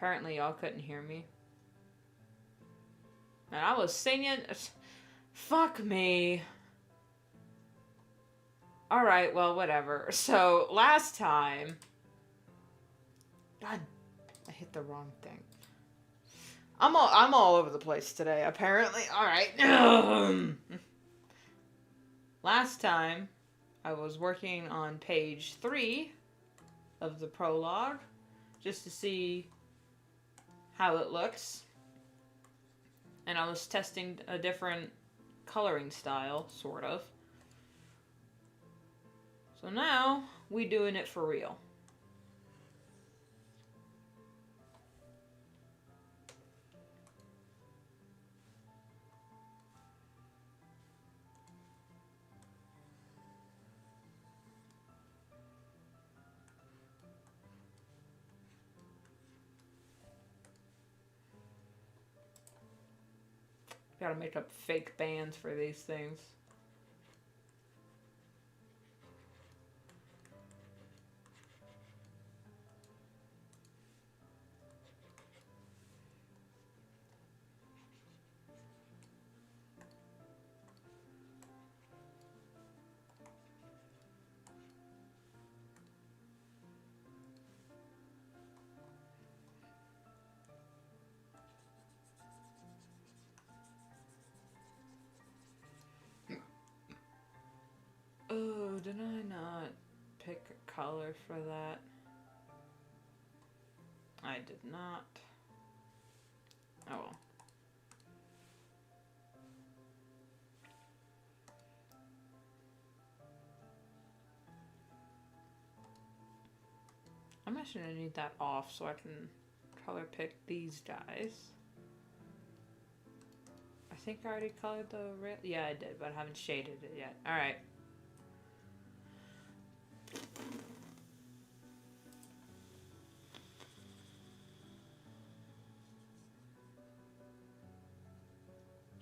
Apparently y'all couldn't hear me. And I was singing. Fuck me. Alright, well, whatever. So, last time... God, I hit the wrong thing. I'm all over the place today, apparently. Alright. Last time, I was working on page 3 of the prologue, just to see how it looks. And I was testing a different coloring style, sort of. So now, we doing it for real. Gotta make up fake bands for these things. Oh, did I not pick a color for that? I did not. Oh well. I'm actually gonna need that off so I can color pick these guys. I think I already colored the red. Yeah, I did, but I haven't shaded it yet. Alright.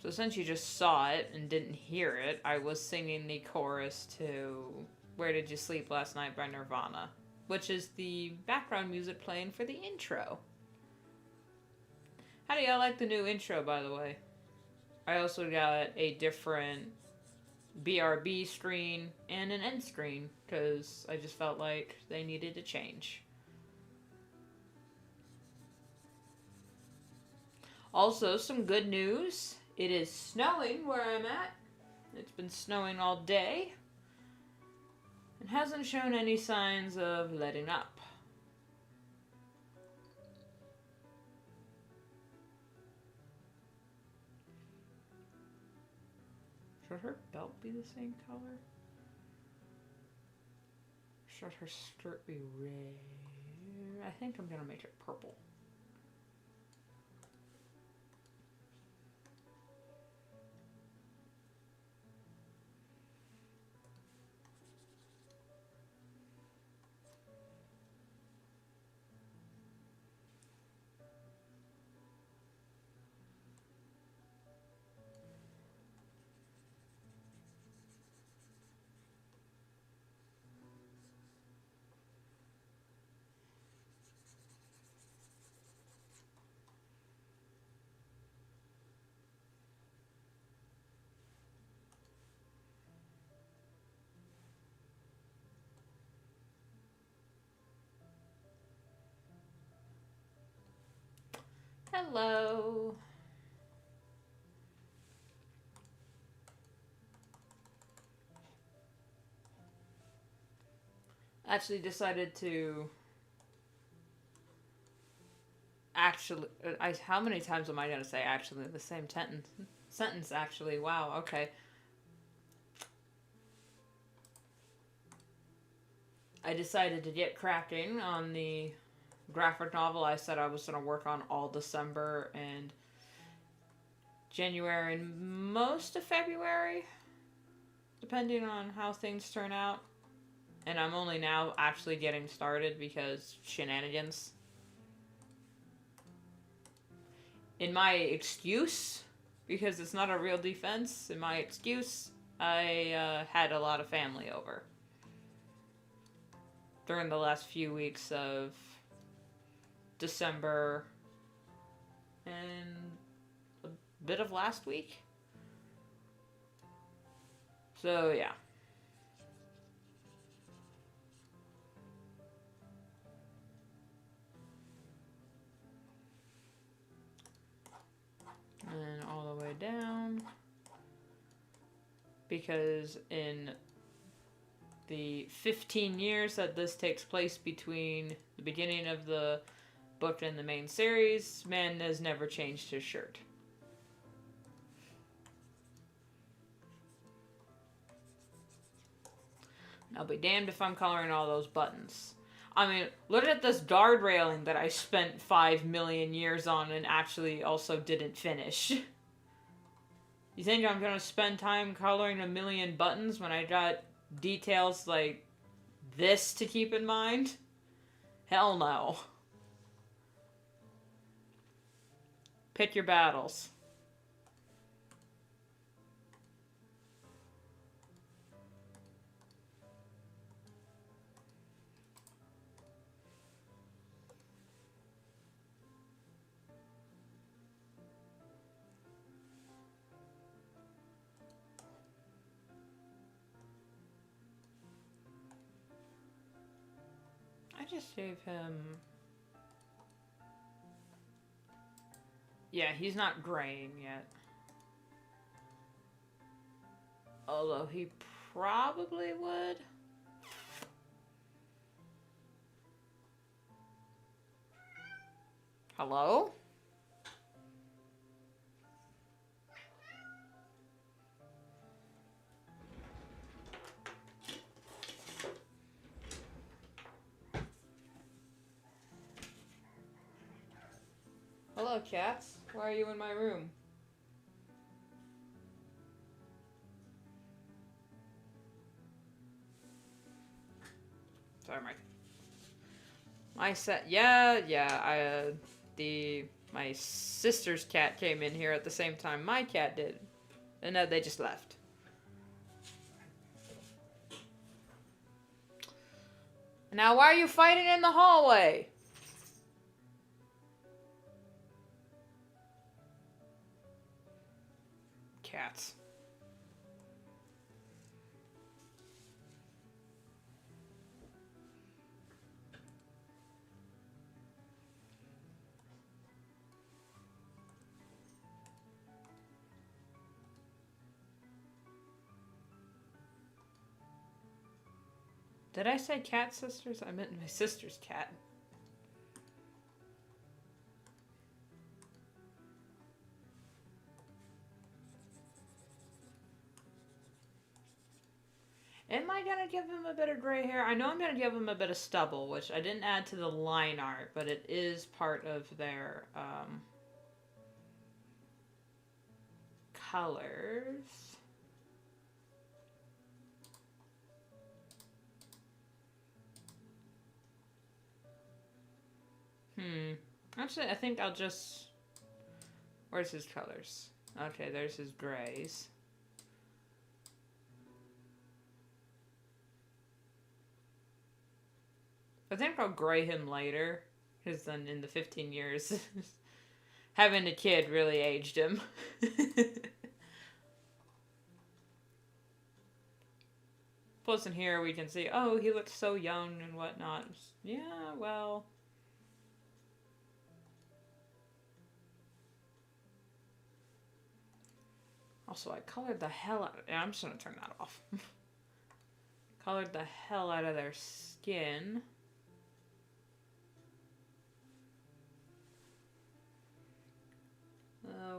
So since you just saw it and didn't hear it, I was singing the chorus to Where Did You Sleep Last Night by Nirvana, which is the background music playing for the intro. How do y'all like the new intro, by the way? I also got a different BRB screen and an end screen, because I just felt like they needed to change. Also, some good news. It is snowing where I'm at. It's been snowing all day. It hasn't shown any signs of letting up. Should her belt be the same color? Should her skirt be red? I think I'm gonna make it purple. Hello. Actually decided to how many times am I going to say actually the same sentence actually? Wow, okay. I decided to get cracking on the graphic novel I said I was going to work on all December and January and most of February, depending on how things turn out. And I'm only now actually getting started because shenanigans. In my excuse, because it's not a real defense, in my excuse, I had a lot of family over during the last few weeks of December and a bit of last week. So, yeah. And all the way down. Because in the 15 years that this takes place between the beginning of the book and the main series, man has never changed his shirt. I'll be damned if I'm coloring all those buttons. I mean, look at this guard railing that I spent 5 million years on and actually also didn't finish. You think I'm gonna spend time coloring a million buttons when I got details like this to keep in mind? Hell no. Pick your battles. I just gave him... Yeah, he's not graying yet. Although he probably would. Hello? Hello, cats. Why are you in my room? Sorry, my set. Yeah. My sister's cat came in here at the same time my cat did, and then they just left. Now, why are you fighting in the hallway? Cats. Did I say cat sisters? I meant my sister's cat. Am I gonna give him a bit of gray hair? I know I'm gonna give him a bit of stubble, which I didn't add to the line art, but it is part of their colors. Actually, I think I'll just... Where's his colors? Okay, there's his grays. I think I'll gray him later, because then in the 15 years, having a kid really aged him. Plus in here we can see, oh, he looks so young and whatnot. Yeah, well... Also, I colored the hell out of... Yeah, I'm just gonna turn that off. Colored the hell out of their skin.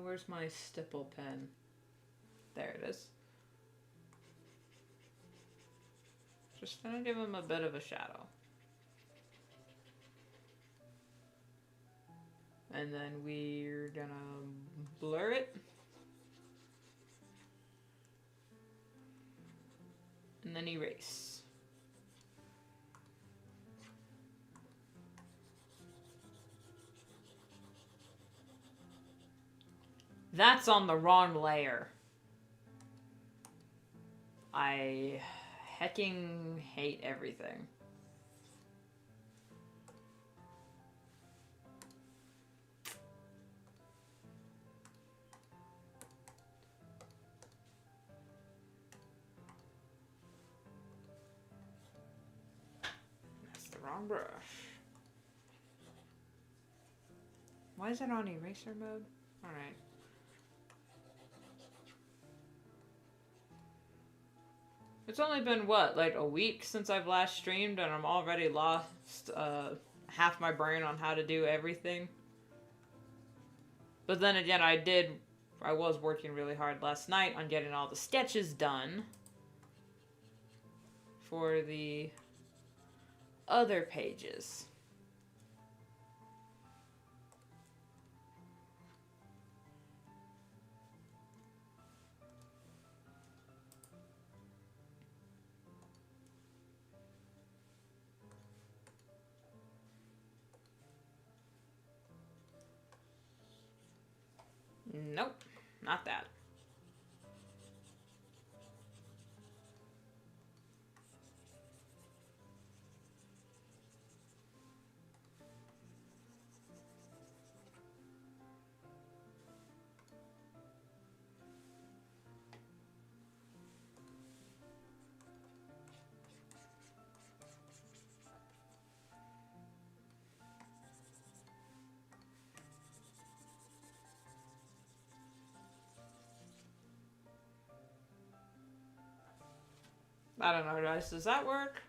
Where's my stipple pen? There it is. Just gonna give him a bit of a shadow. And then we're gonna blur it. And then erase. That's on the wrong layer. I hecking hate everything. wrong brush. Why is it on eraser mode? Alright. It's only been, what, like a week since I've last streamed, and I'm already lost half my brain on how to do everything. But then again, I was working really hard last night on getting all the sketches done for the other pages. Nope, not that. I don't know, guys. Does that work?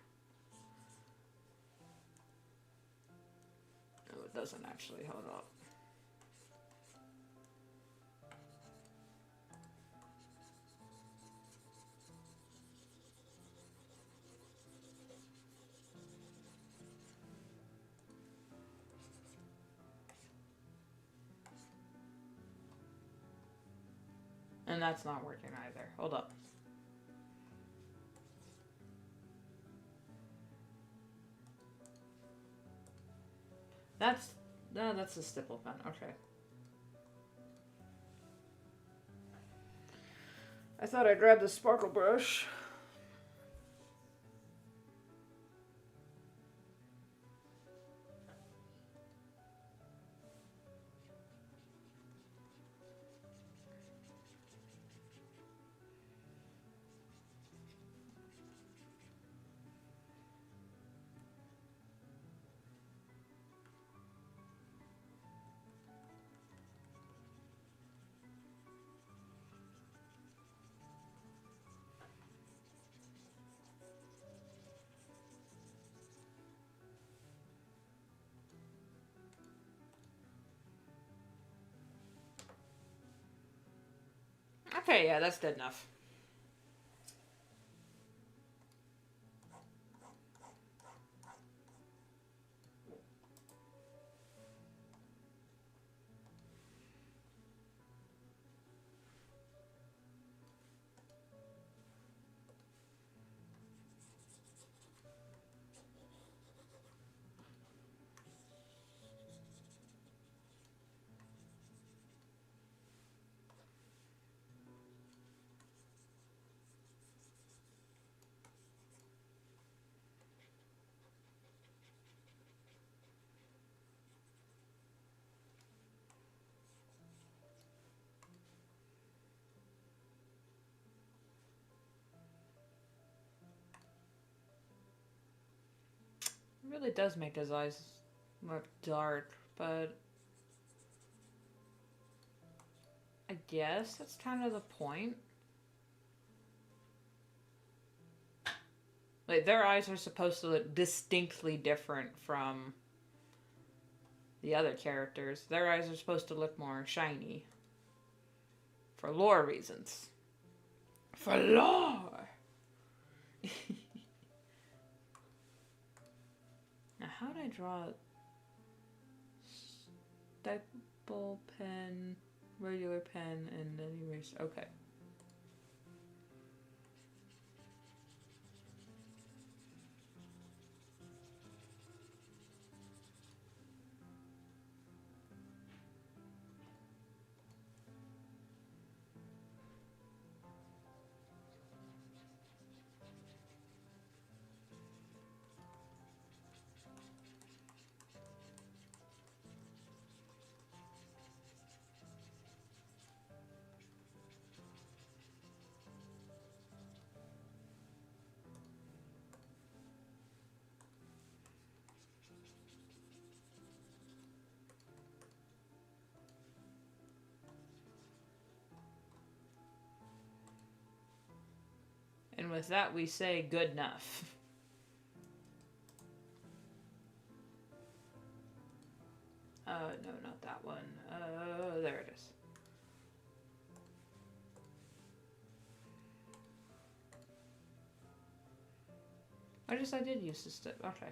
No, it doesn't actually. Hold up. And that's not working either. Hold up. That's a stipple pen. Okay. I thought I grabbed the sparkle brush. Okay, yeah, that's good enough. It really does make his eyes look dark, but I guess that's kind of the point. Like, their eyes are supposed to look distinctly different from the other characters. Their eyes are supposed to look more shiny. For lore reasons. For lore! Now, how would I draw a staple pen, regular pen, and then erase? Okay. And with that, we say good enough. No, not that one. There it is. I did use this tip. Okay.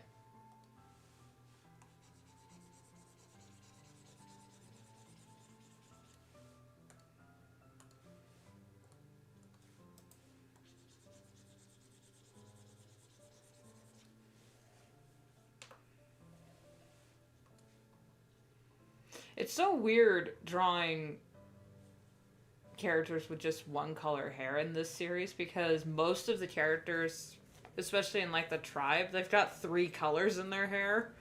It's so weird drawing characters with just one color hair in this series because most of the characters, especially in like the tribe, they've got 3 colors in their hair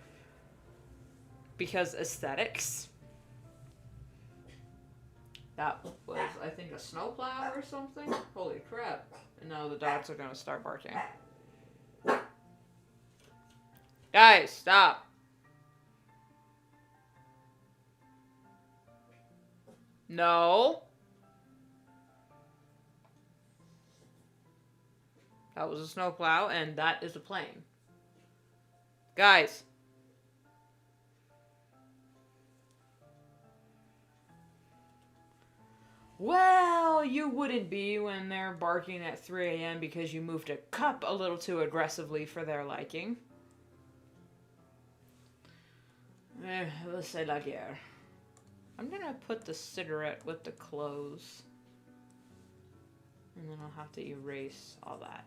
because aesthetics. That was, I think, a snowplow or something. Holy crap. And now the dogs are gonna start barking. Guys, stop. No. That was a snowplow, and that is a plane. Guys. Well, you wouldn't be when they're barking at 3 a.m. because you moved a cup a little too aggressively for their liking. Let's say la guerre. I'm gonna put the cigarette with the clothes. And then I'll have to erase all that.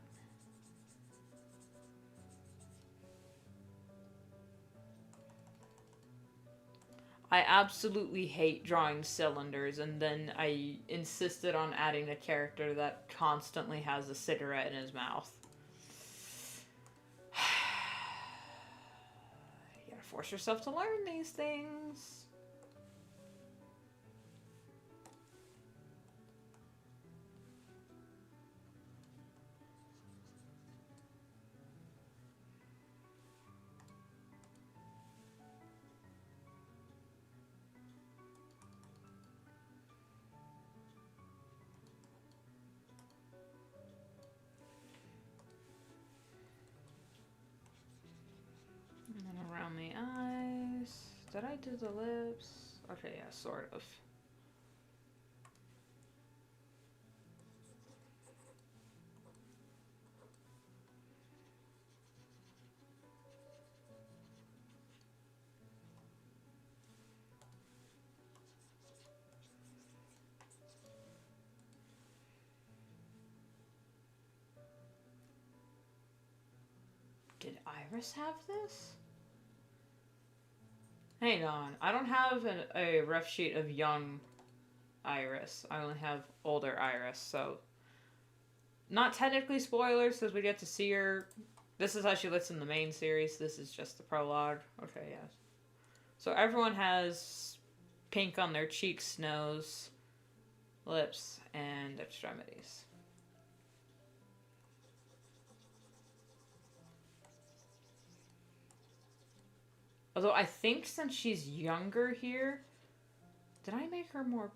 I absolutely hate drawing cylinders, and then I insisted on adding a character that constantly has a cigarette in his mouth. You gotta force yourself to learn these things. And then around the eyes. Did I do the lips? Okay, yeah, sort of. Did Iris have this? Hang on. I don't have a rough sheet of young Iris. I only have older Iris, so... Not technically spoilers, because we get to see her. This is how she looks in the main series. This is just the prologue. Okay, yeah. So everyone has pink on their cheeks, nose, lips, and extremities. Although I think since she's younger here, did I make her more...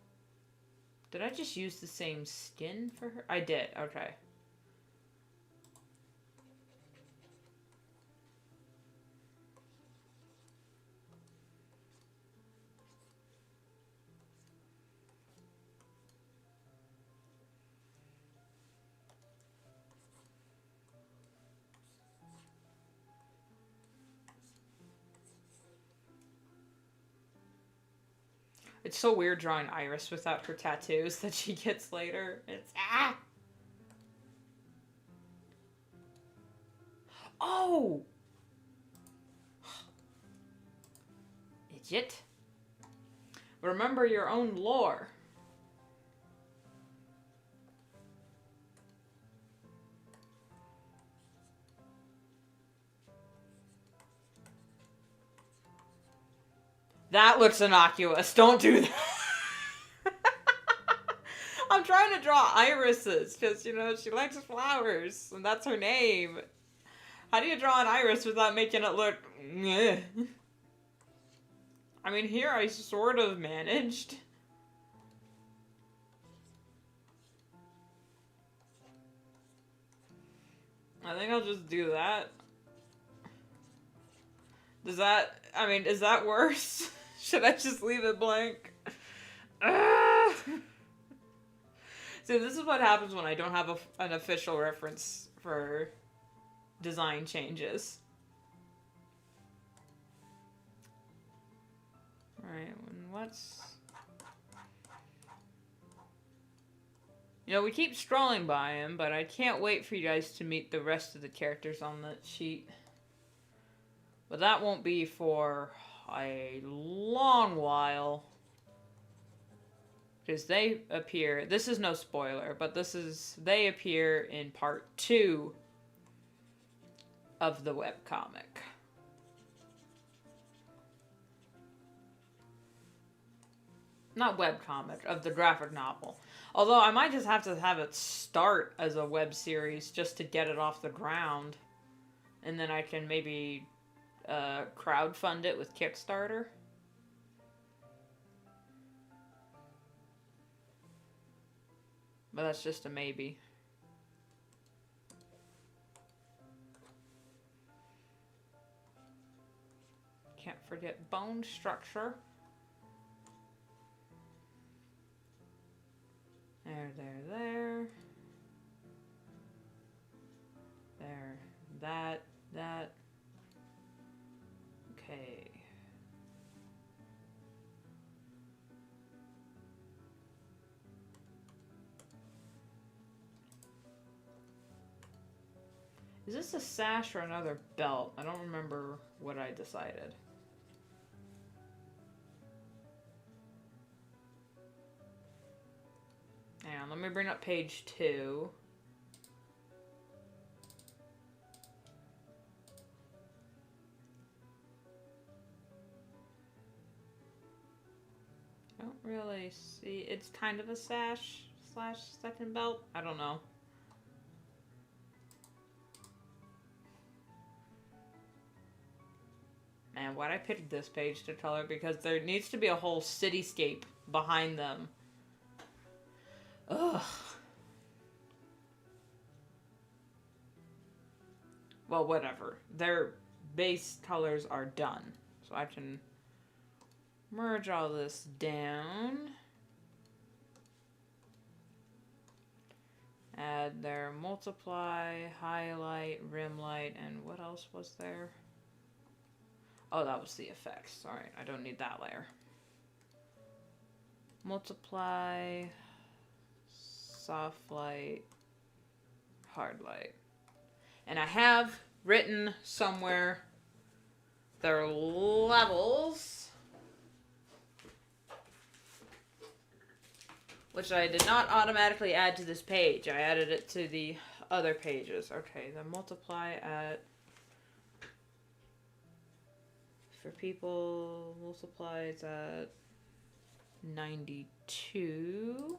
Did I just use the same skin for her? I did, okay. It's so weird drawing Iris without her tattoos that she gets later. It's ah! Oh! Idiot. Remember your own lore. That looks innocuous. Don't do that. I'm trying to draw irises because, you know, she likes flowers and that's her name. How do you draw an iris without making it look... Meh? I mean, here I sort of managed. I think I'll just do that. Does that, I mean, is that worse? Should I just leave it blank? See, this is what happens when I don't have an official reference for design changes. Alright, what's... You know, we keep strolling by him, but I can't wait for you guys to meet the rest of the characters on the sheet. But that won't be for a long while. Because they appear... This is no spoiler, but they appear in part 2 of the webcomic. Not webcomic, of the graphic novel. Although I might just have to have it start as a web series just to get it off the ground. And then I can maybe crowdfund it with Kickstarter. But that's just a maybe. Can't forget bone structure. There. There. That. Okay. Is this a sash or another belt? I don't remember what I decided. Hang on, let me bring up page 2. I don't really see... It's kind of a sash / second belt. I don't know. Man, why'd I pick this page to color? Because there needs to be a whole cityscape behind them. Ugh. Well, whatever. Their base colors are done. So I can merge all this down. Add their multiply, highlight, rim light, and what else was there? Oh, that was the effects. Alright, I don't need that layer. Multiply, soft light, hard light. And I have written somewhere their levels, which I did not automatically add to this page. I added it to the other pages. Okay, the multiply at... For people, multiply is at 92.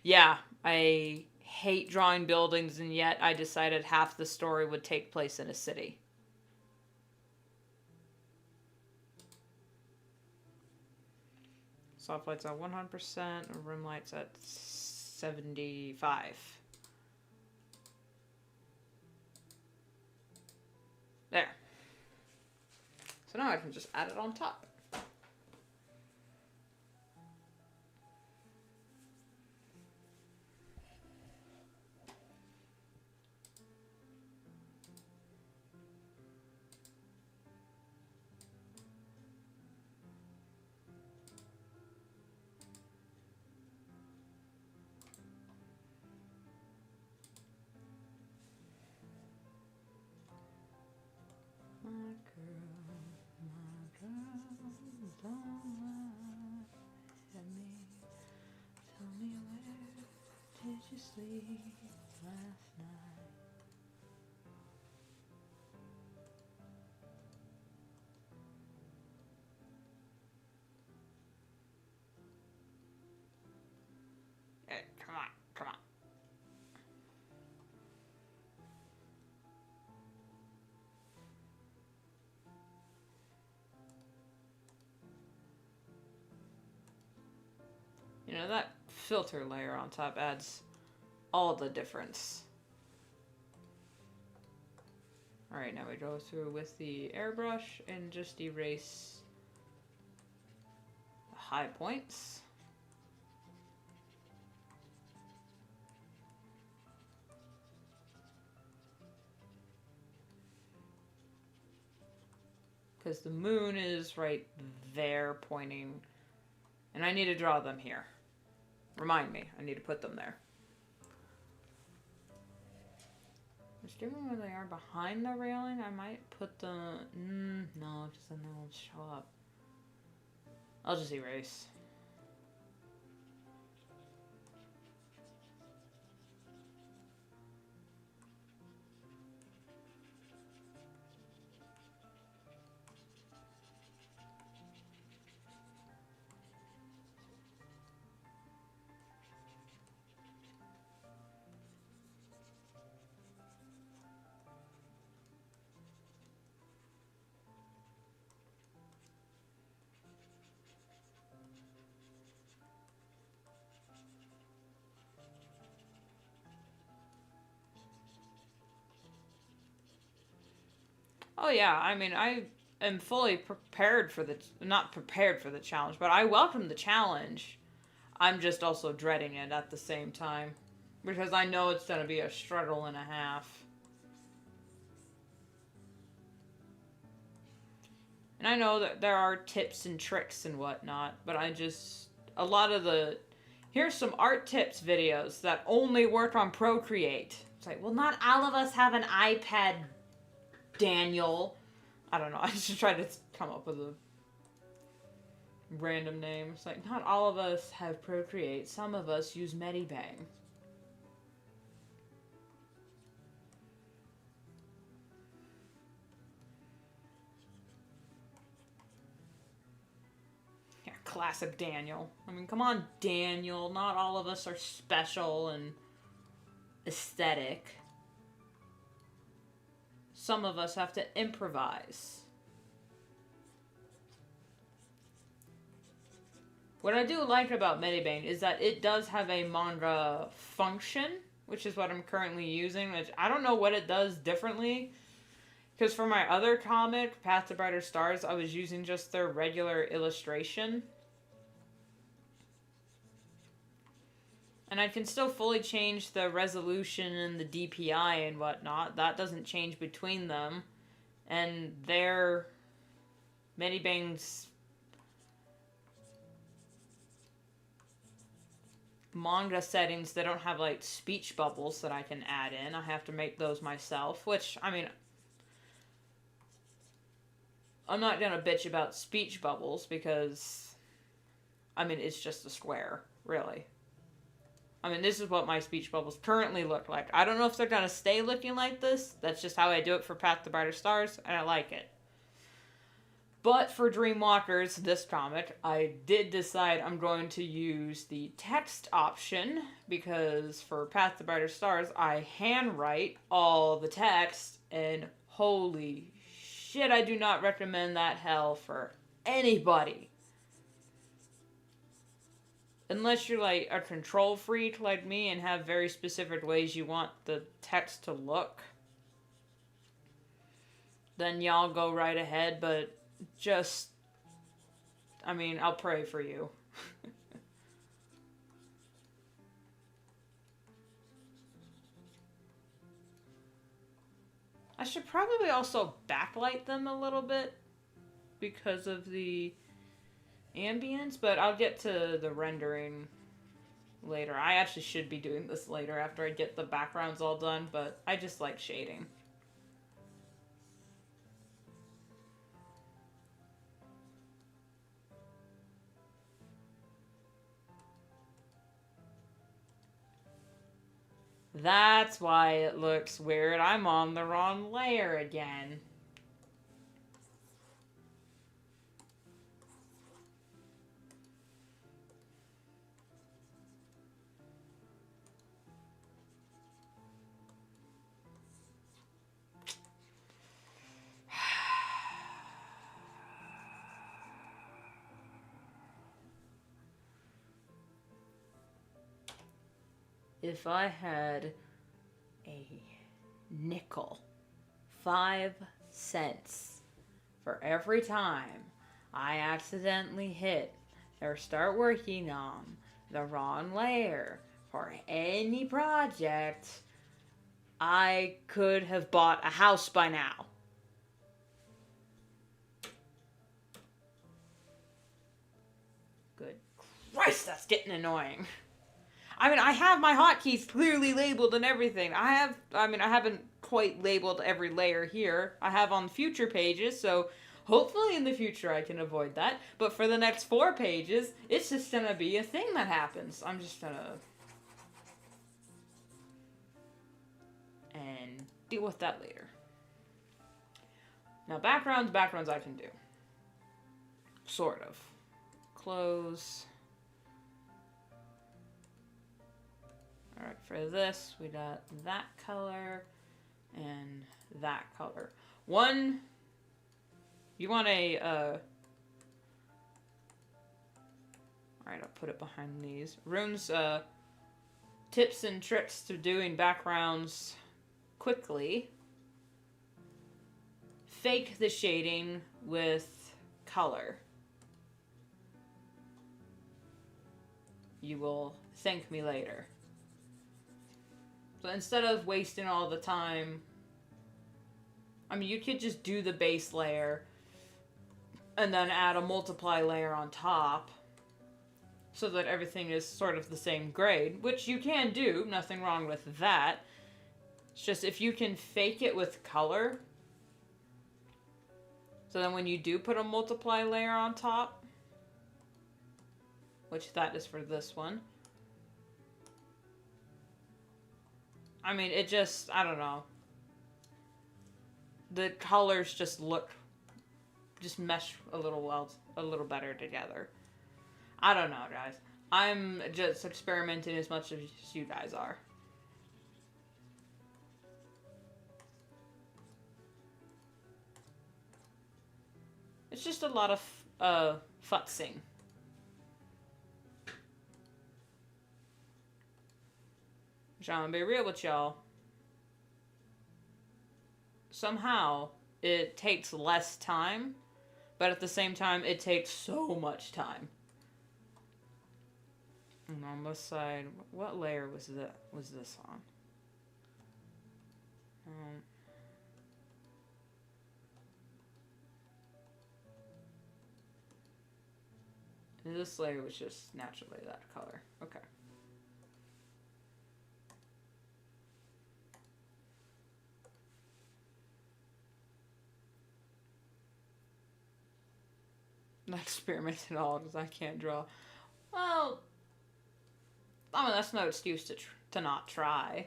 Yeah, I hate drawing buildings, and yet I decided half the story would take place in a city. Soft light's at 100%, and rim light's at 75. There. So now I can just add it on top. My girl, don't lie at me. Tell me, where did you sleep last night? Hey, come on. You know, that filter layer on top adds all the difference. Alright, now we go through with the airbrush and just erase the high points. Because the moon is right there pointing, and I need to draw them here. Remind me, I need to put them there. Just given where they are behind the railing, I might put the... no, because then they won't show up. I'll just erase. Oh yeah, I mean, I am fully prepared for the... not prepared for the challenge, but I welcome the challenge. I'm just also dreading it at the same time. Because I know it's going to be a struggle and a half. And I know that there are tips and tricks and whatnot, but I just... a lot of the... here's some art tips videos that only work on Procreate. It's like, well, not all of us have an iPad, Daniel. I don't know. I just tried to come up with a random name. It's like, not all of us have Procreate. Some of us use Medibang. Yeah, classic Daniel. I mean, come on, Daniel. Not all of us are special and aesthetic. Some of us have to improvise. What I do like about Medibang is that it does have a manga function, which is what I'm currently using, which I don't know what it does differently. Because for my other comic, Path to Brighter Stars, I was using just their regular illustration. And I can still fully change the resolution and the DPI and whatnot. That doesn't change between them. And their Medibang's manga settings, they don't have like speech bubbles that I can add in. I have to make those myself, which, I mean, I'm not gonna bitch about speech bubbles because, I mean, it's just a square, really. I mean, this is what my speech bubbles currently look like. I don't know if they're going to stay looking like this. That's just how I do it for Path to Brighter Stars, and I like it. But for Dreamwalkers, this comic, I did decide I'm going to use the text option, because for Path to Brighter Stars, I handwrite all the text, and holy shit, I do not recommend that hell for anybody. Unless you're like a control freak like me and have very specific ways you want the text to look, then y'all go right ahead, but just, I mean, I'll pray for you. I should probably also backlight them a little bit because of the ambience, but I'll get to the rendering later. I actually should be doing this later after I get the backgrounds all done, but I just like shading. That's why it looks weird. I'm on the wrong layer again. if I had a nickel, 5 cents for every time I accidentally hit or start working on the wrong layer for any project, I could have bought a house by now. Good Christ, that's getting annoying. I mean, I have my hotkeys clearly labeled and everything. I haven't quite labeled every layer here. I have on future pages, so hopefully in the future I can avoid that. But for the next 4 pages, it's just gonna be a thing that happens. I'm just gonna... and deal with that later. Now, backgrounds I can do. Sort of. Close. Alright, for this, we got that color and that color. One, you want a, alright, I'll put it behind these. Rune's, tips and tricks to doing backgrounds quickly. Fake the shading with color. You will thank me later. So instead of wasting all the time, I mean, you could just do the base layer and then add a multiply layer on top so that everything is sort of the same grade, which you can do, nothing wrong with that. It's just if you can fake it with color, so then when you do put a multiply layer on top, which that is for this one, I mean, it just, I don't know. The colors just mesh a little better together. I don't know, guys. I'm just experimenting as much as you guys are. It's just a lot of futzing. I'm gonna be real with y'all. Somehow, it takes less time, but at the same time, it takes so much time. And on this side, what layer was this on? This layer was just naturally that color. Okay. Not experiment at all because I can't draw. Well, I mean, that's no excuse to not try.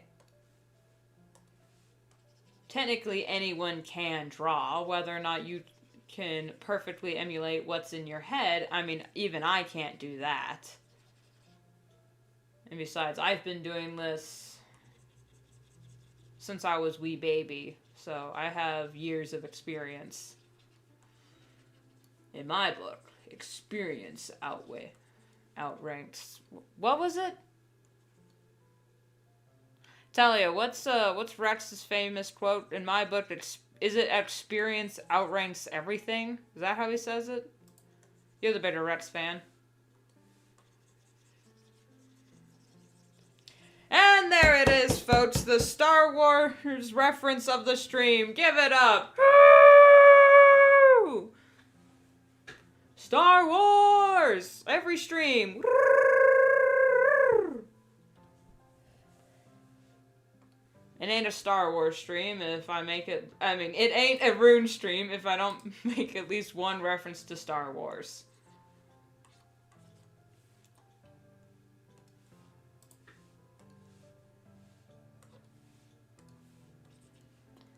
Technically, anyone can draw, whether or not you can perfectly emulate what's in your head. I mean, even I can't do that. And besides, I've been doing this since I was wee baby, so I have years of experience. In my book, experience outranks. What was it? Talia, what's Rex's famous quote? In my book, is it experience outranks everything? Is that how he says it? You're the bigger Rex fan. And there it is, folks. The Star Wars reference of the stream. Give it up. Woo! Star Wars! Every stream. It ain't a Star Wars stream if I make it... I mean, it ain't a Rune stream if I don't make at least one reference to Star Wars.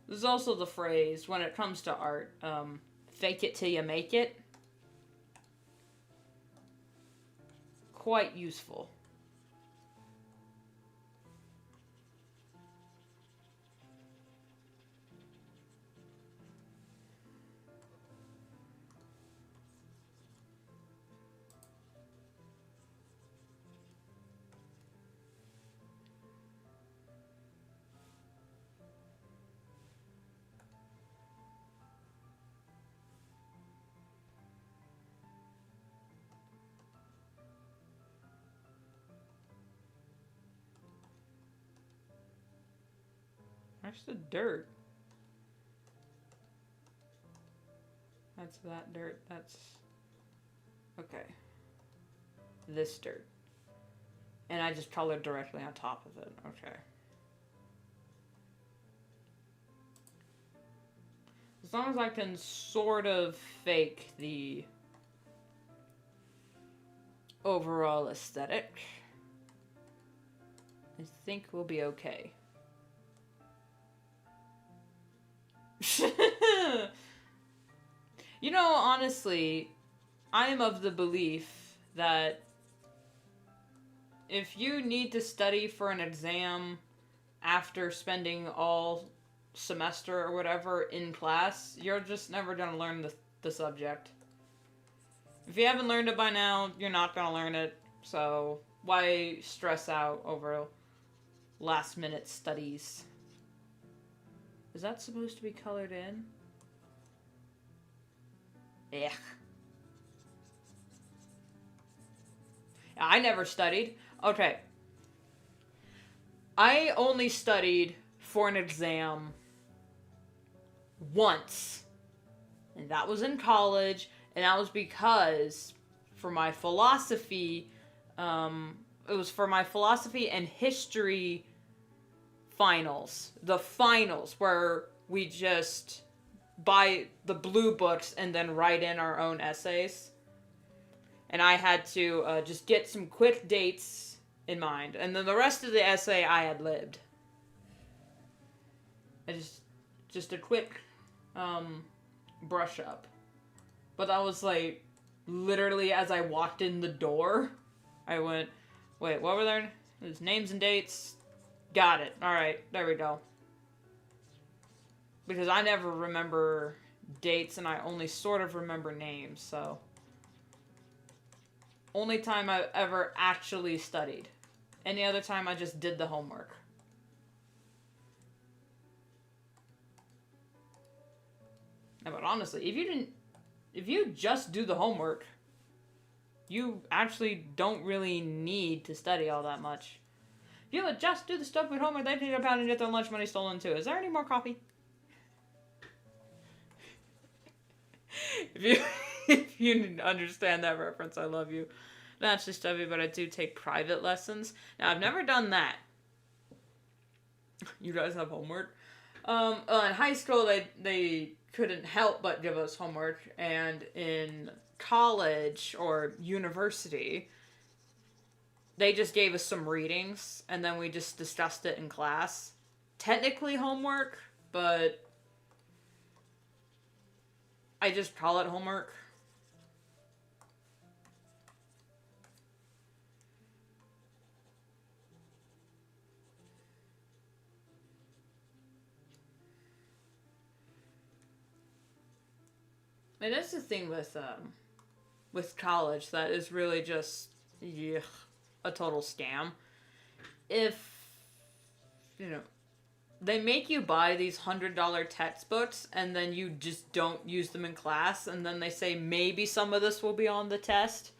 There's also the phrase, when it comes to art, fake it till you make it. Quite useful. Where's the dirt? That's that dirt. That's... Okay. This dirt. And I just colored directly on top of it. Okay. As long as I can sort of fake the overall aesthetic, I think we'll be okay. You know, honestly, I am of the belief that if you need to study for an exam after spending all semester or whatever in class, you're just never going to learn the subject. If you haven't learned it by now, you're not going to learn it. So why stress out over last minute studies? Is that supposed to be colored in? Ugh. I never studied. Okay. I only studied for an exam once. And that was in college. And that was because for my philosophy, it was for my philosophy and history finals. The finals where we just buy the blue books and then write in our own essays. And I had to just get some quick dates in mind. And then the rest of the essay I had lived. I just a quick brush up. But that was like literally as I walked in the door, I went, wait, what were there? It was names and dates. Got it. Alright, there we go. Because I never remember dates and I only sort of remember names, so. Only time I've ever actually studied. Any other time I just did the homework. Yeah, but honestly, if you just do the homework, you actually don't really need to study all that much. If you would just do the stupid homework, they take a pound and get their lunch money stolen too. Is there any more coffee? If you understand that reference, I love you. I don't actually study, but I do take private lessons. Now, I've never done that. You guys have homework? In high school, they couldn't help but give us homework, and in college or university, they just gave us some readings, and then we just discussed it in class. Technically homework, but I just call it homework. And that's the thing with college that is really just a total scam. If, you know, they make you buy these $100 textbooks and then you just don't use them in class, and then they say maybe some of this will be on the test.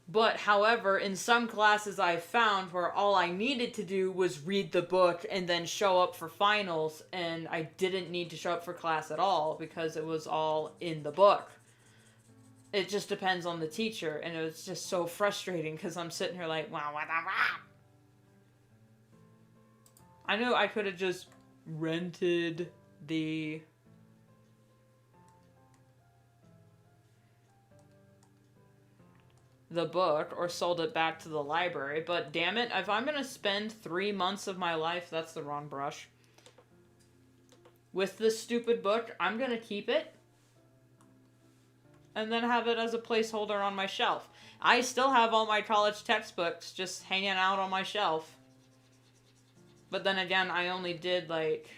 But, however, in some classes I've found where all I needed to do was read the book and then show up for finals, and I didn't need to show up for class at all because it was all in the book. It just depends on the teacher, and it was just so frustrating because I'm sitting here like, wow, what the fuck? I know I could have just rented the book or sold it back to the library, but damn it, if I'm gonna spend 3 months of my life, that's the wrong brush, with this stupid book, I'm gonna keep it and then have it as a placeholder on my shelf. I still have all my college textbooks just hanging out on my shelf. But then again, I only did like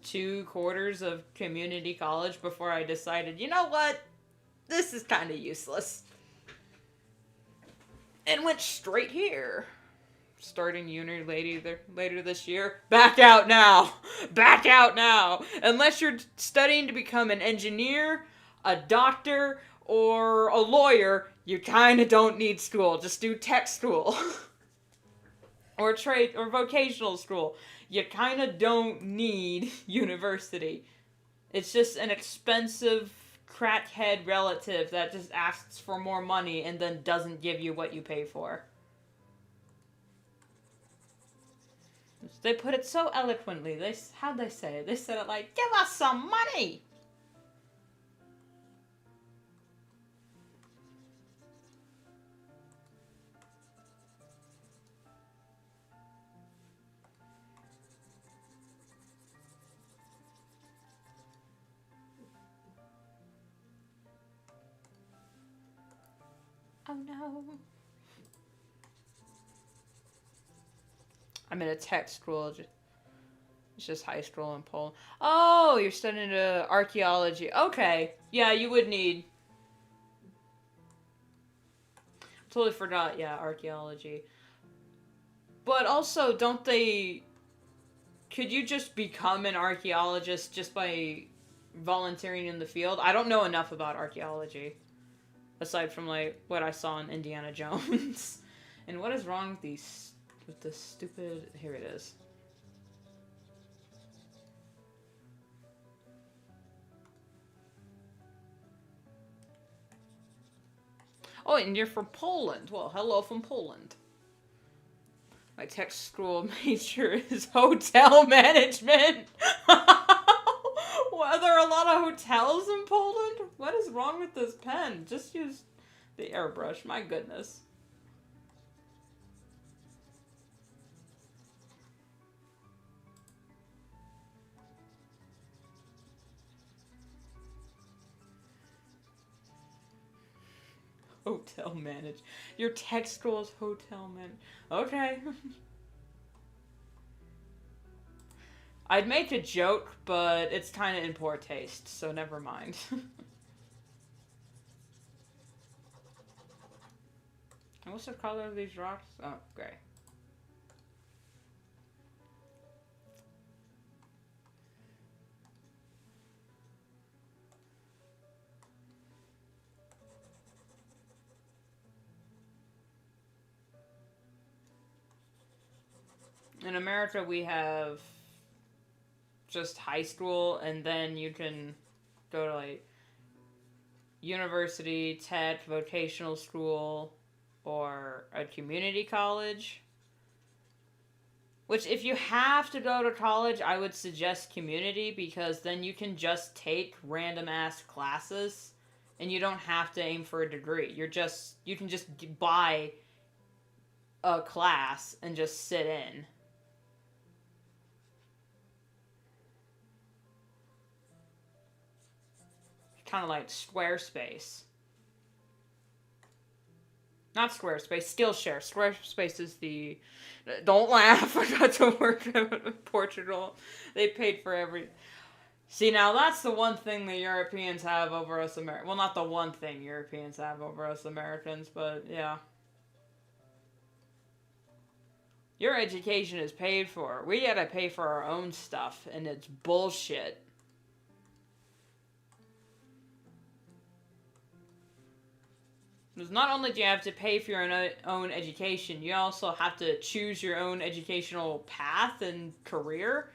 2 quarters of community college before I decided, you know what? This is kind of useless. And went straight here. Starting uni later this year. Back out now! Back out now! Unless you're studying to become an engineer, a doctor, or a lawyer, you kind of don't need school. Just do tech school. or trade or vocational school. You kind of don't need university. It's just an expensive crackhead relative that just asks for more money and then doesn't give you what you pay for. They put it so eloquently. How'd they say it? They said it like, "Give us some money." Oh no. I'm in a tech school. It's just high school in Poland. Oh, you're studying archaeology. Okay. Yeah, you would need. Totally forgot. Yeah, archaeology. But also, don't they. Could you just become an archaeologist just by volunteering in the field? I don't know enough about archaeology. Aside from, like, what I saw in Indiana Jones. And what is wrong with these. With this stupid. Here it is. Oh, and you're from Poland. Well, hello from Poland. My tech school major is hotel management. Well, are there a lot of hotels in Poland? What is wrong with this pen? Just use the airbrush. My goodness. Hotel manage. Your tech school is hotel manage. Okay. I'd make a joke, but it's kind of in poor taste, so never mind. And what's the color of these rocks? Oh, gray. In America, we have just high school, and then you can go to, like, university, tech, vocational school, or a community college. Which, if you have to go to college, I would suggest community, because then you can just take random-ass classes, and you don't have to aim for a degree. You can just buy a class and just sit in. Kind of like Squarespace. Not Squarespace, Skillshare. Squarespace is the... Don't laugh, I got to work in Portugal. They paid for every... See, now that's the one thing the Europeans have over us Americans. Well, not the one thing Europeans have over us Americans, but yeah. Your education is paid for. We gotta pay for our own stuff, and it's bullshit. Because not only do you have to pay for your own education, you also have to choose your own educational path and career.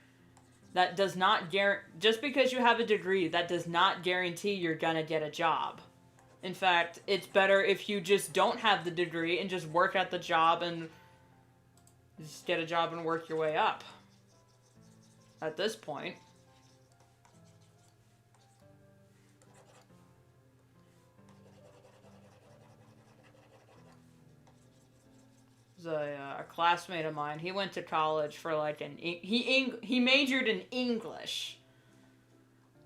That does not just because you have a degree, that does not guarantee you're gonna get a job. In fact, it's better if you just don't have the degree and just work at the job and just get a job and work your way up. At this point. A classmate of mine. He went to college for like he majored in English,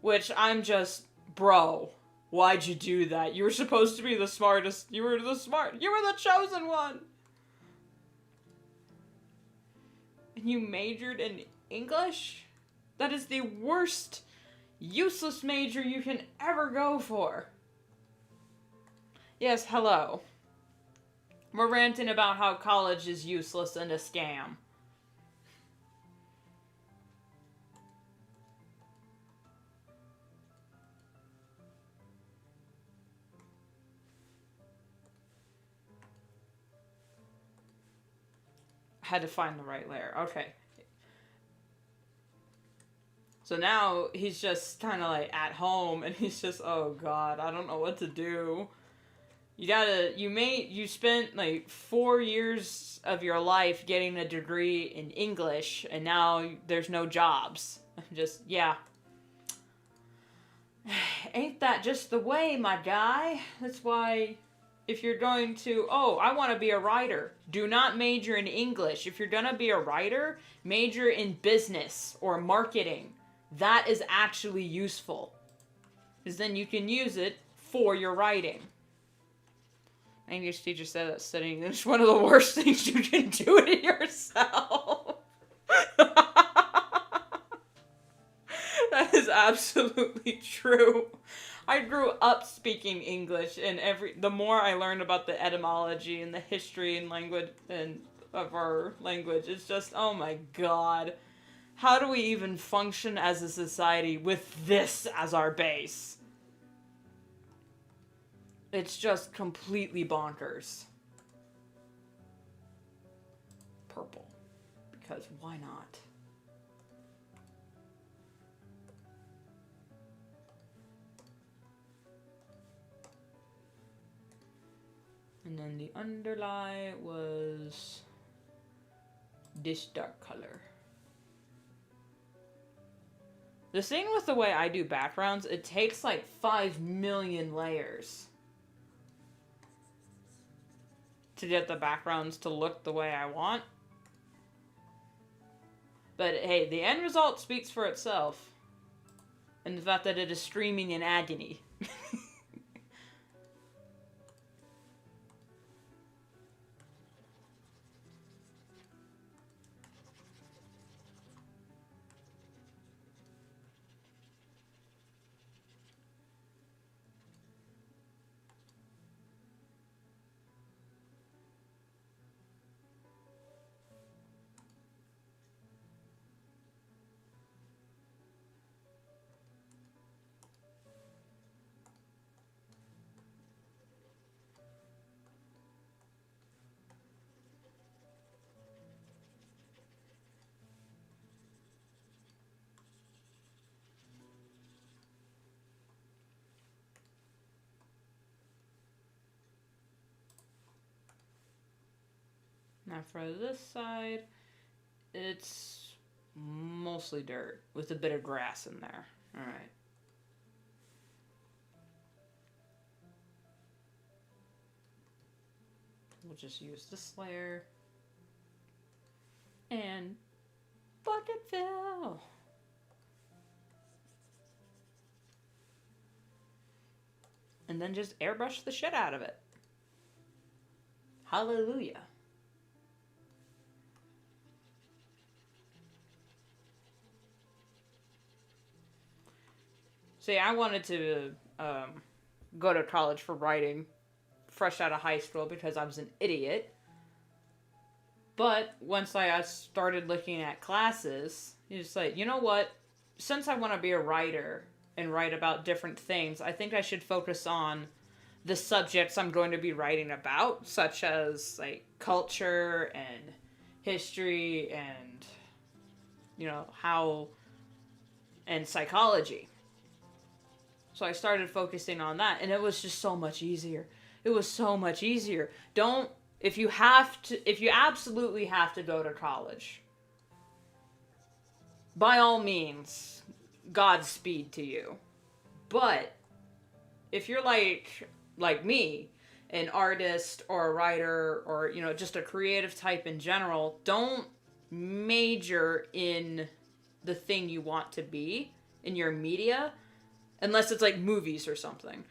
which I'm just, bro, why'd you do that? You were supposed to be the smartest. You were the chosen one. And you majored in English? That is the worst, useless major you can ever go for. Yes, hello. We're ranting about how college is useless and a scam. had to find the right layer. Okay. So now he's just kind of like at home and he's just, oh God, I don't know what to do. You spent like 4 years of your life getting a degree in English and now there's no jobs. Just, yeah. Ain't that just the way, my guy? That's why if you're going to, oh, I want to be a writer, do not major in English. If you're going to be a writer, major in business or marketing. That is actually useful. Because then you can use it for your writing. My English teacher said that studying is one of the worst things you can do to yourself. That is absolutely true. I grew up speaking English, and the more I learned about the etymology and the history and language and of our language, it's just, oh my God. How do we even function as a society with this as our base? It's just completely bonkers. Purple. Because why not? And then the underlie was this dark color. The thing with the way I do backgrounds, it takes like 5 million layers to get the backgrounds to look the way I want. But hey, the end result speaks for itself. And the fact that it is streaming in agony. Now for this side, it's mostly dirt with a bit of grass in there. Alright. We'll just use this layer. And bucket fill. And then just airbrush the shit out of it. Hallelujah. See, I wanted to go to college for writing fresh out of high school because I was an idiot. But once I started looking at classes, it's like, you know what? Since I want to be a writer and write about different things, I think I should focus on the subjects I'm going to be writing about, such as like culture and history and, you know, how, and psychology. So I started focusing on that, and it was just so much easier. It was so much easier. If you absolutely have to go to college, by all means, Godspeed to you. But if you're like me, an artist or a writer or, you know, just a creative type in general, don't major in the thing you want to be in your media. Unless it's like movies or something.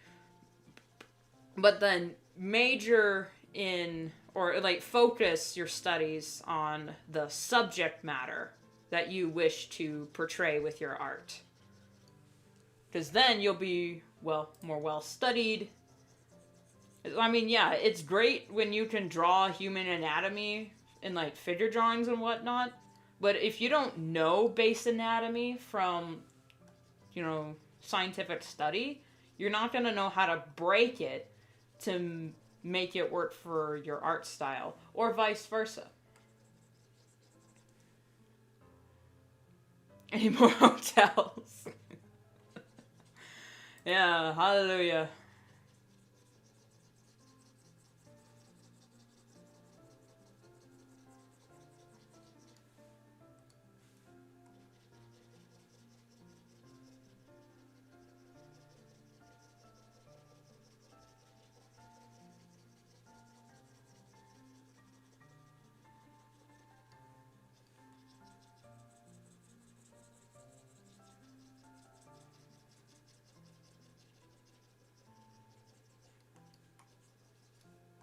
But then major in, or like focus your studies on the subject matter that you wish to portray with your art. Because then you'll be, well, more well studied. I mean, yeah, it's great when you can draw human anatomy in like figure drawings and whatnot. But if you don't know base anatomy from, you know, scientific study, you're not going to know how to break it to make it work for your art style, or vice versa. Any more hotels? Yeah, hallelujah.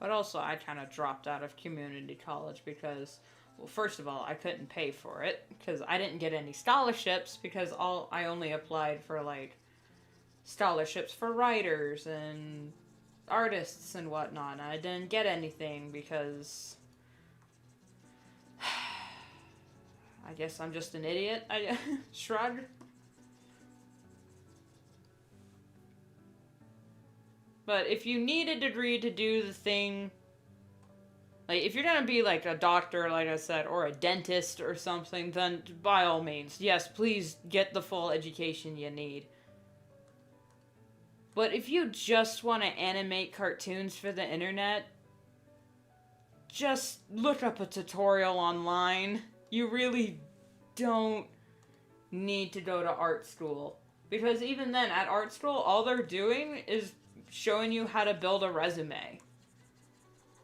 But also, I kind of dropped out of community college because, well, first of all, I couldn't pay for it because I didn't get any scholarships because I only applied for like scholarships for writers and artists and whatnot. I didn't get anything because I guess I'm just an idiot. I shrug. But if you need a degree to do the thing, like if you're gonna be like a doctor, like I said, or a dentist or something, then by all means, yes, please get the full education you need. But if you just want to animate cartoons for the internet, just look up a tutorial online. You really don't need to go to art school. Because even then, at art school, all they're doing is showing you how to build a resume.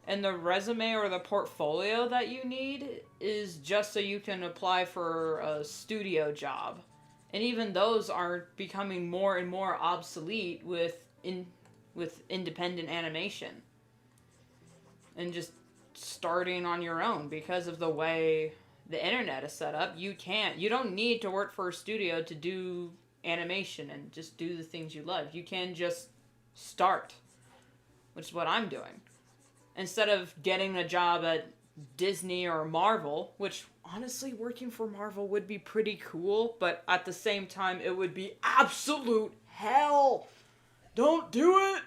And the resume or the portfolio that you need is just so you can apply for a studio job. And even those are becoming more and more obsolete with independent animation. And just starting on your own because of the way the internet is set up. You don't need to work for a studio to do animation and just do the things you love. You can just start, which is what I'm doing. Instead of getting a job at Disney or Marvel, which honestly working for Marvel would be pretty cool, but at the same time it would be absolute hell. Don't do it.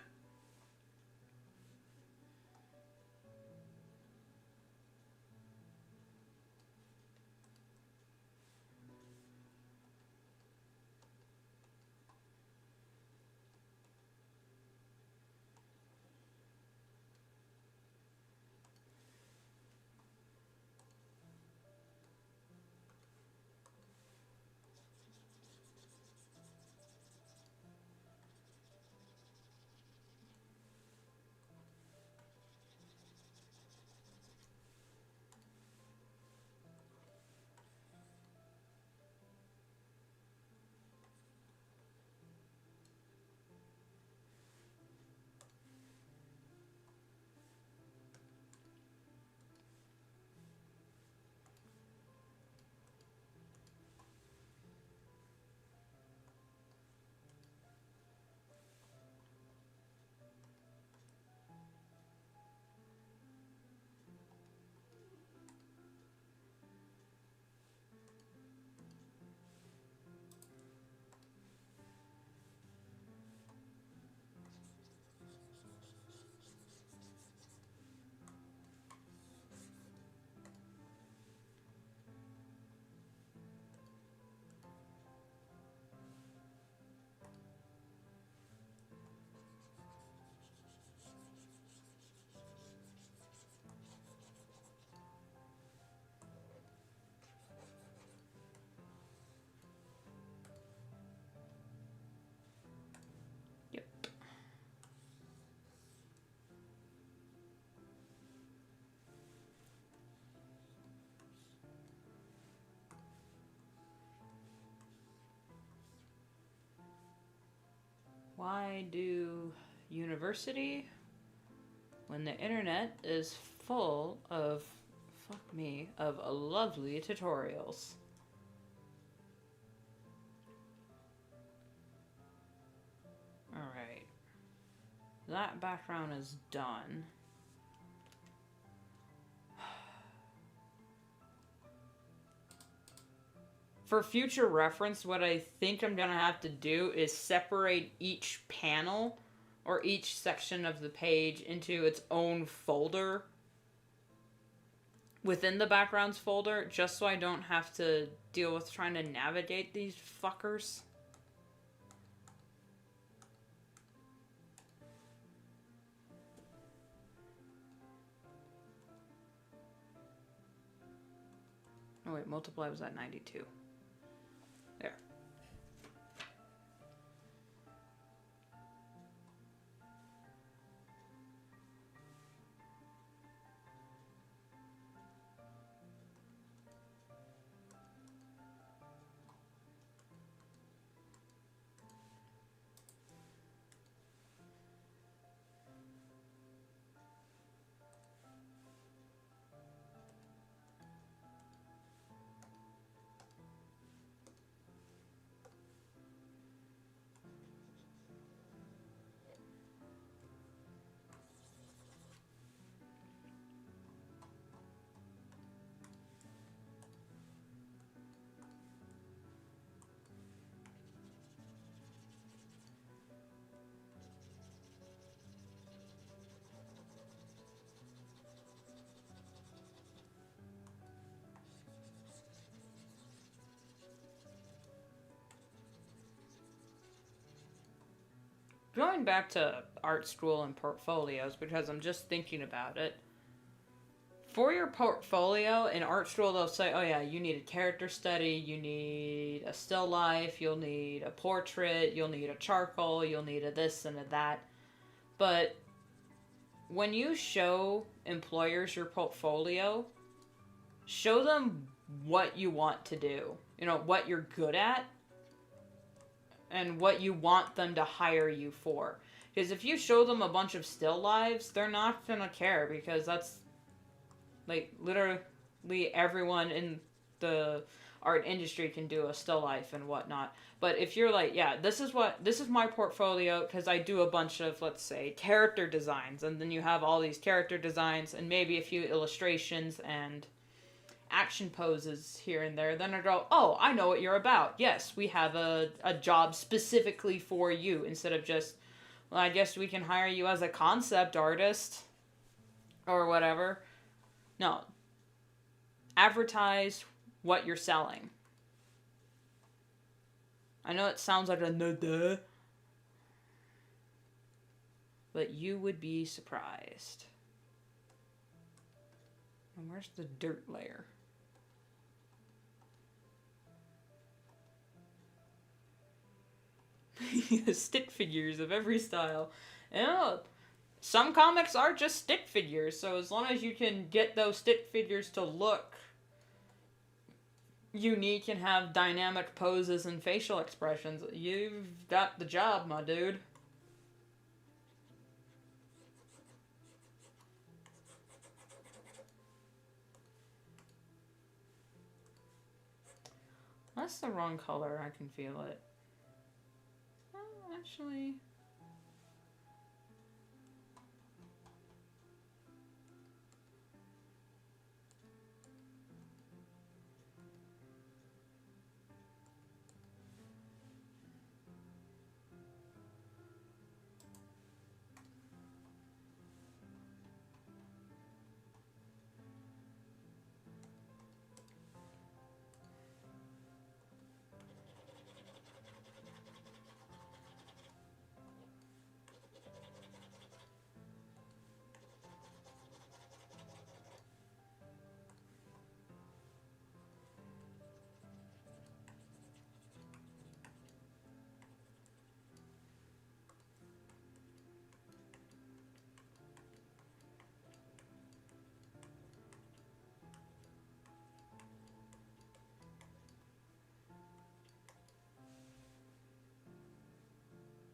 Yep. Why do university when the internet is full of, fuck me, of lovely tutorials? Alright. That background is done. For future reference, what I think I'm gonna have to do is separate each panel or each section of the page into its own folder within the backgrounds folder, just so I don't have to deal with trying to navigate these fuckers. Oh wait, multiply was at 92. There. Going back to art school and portfolios, because I'm just thinking about it. For your portfolio in art school, they'll say, oh yeah, you need a character study, you need a still life, you'll need a portrait, you'll need a charcoal, you'll need a this and a that. But when you show employers your portfolio, show them what you want to do. You know, what you're good at and what you want them to hire you for. Because if you show them a bunch of still lives, they're not going to care, because that's, like, literally everyone in the art industry can do a still life and whatnot. But if you're like, yeah, this is my portfolio, because I do a bunch of, let's say, character designs, and then you have all these character designs and maybe a few illustrations and action poses here and there, then I go, oh, I know what you're about. Yes, we have a job specifically for you, instead of just, well, I guess we can hire you as a concept artist or whatever. No. Advertise what you're selling. I know it sounds like a no-duh, but you would be surprised. And where's the dirt layer? Stick figures of every style. And some comics are just stick figures, so as long as you can get those stick figures to look unique and have dynamic poses and facial expressions, you've got the job, my dude. That's the wrong color, I can feel it. Oh, actually...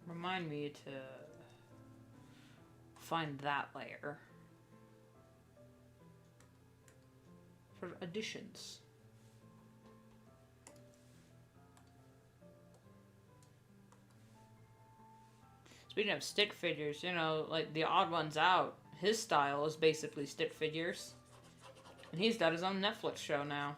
Remind me to find that layer for additions. Speaking of stick figures, you know, like the Odd Ones Out, his style is basically stick figures. And he's got his own Netflix show now.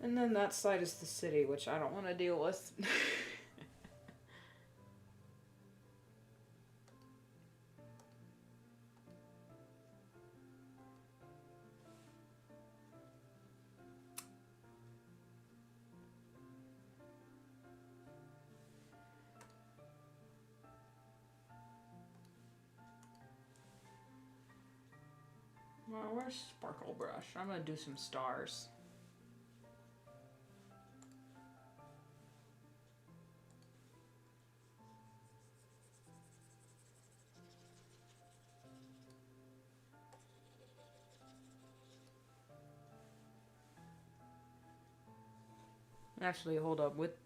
And then that side is the city, which I don't want to deal with. Well, where's Sparkle Brush? I'm gonna do some stars. Actually, hold up. With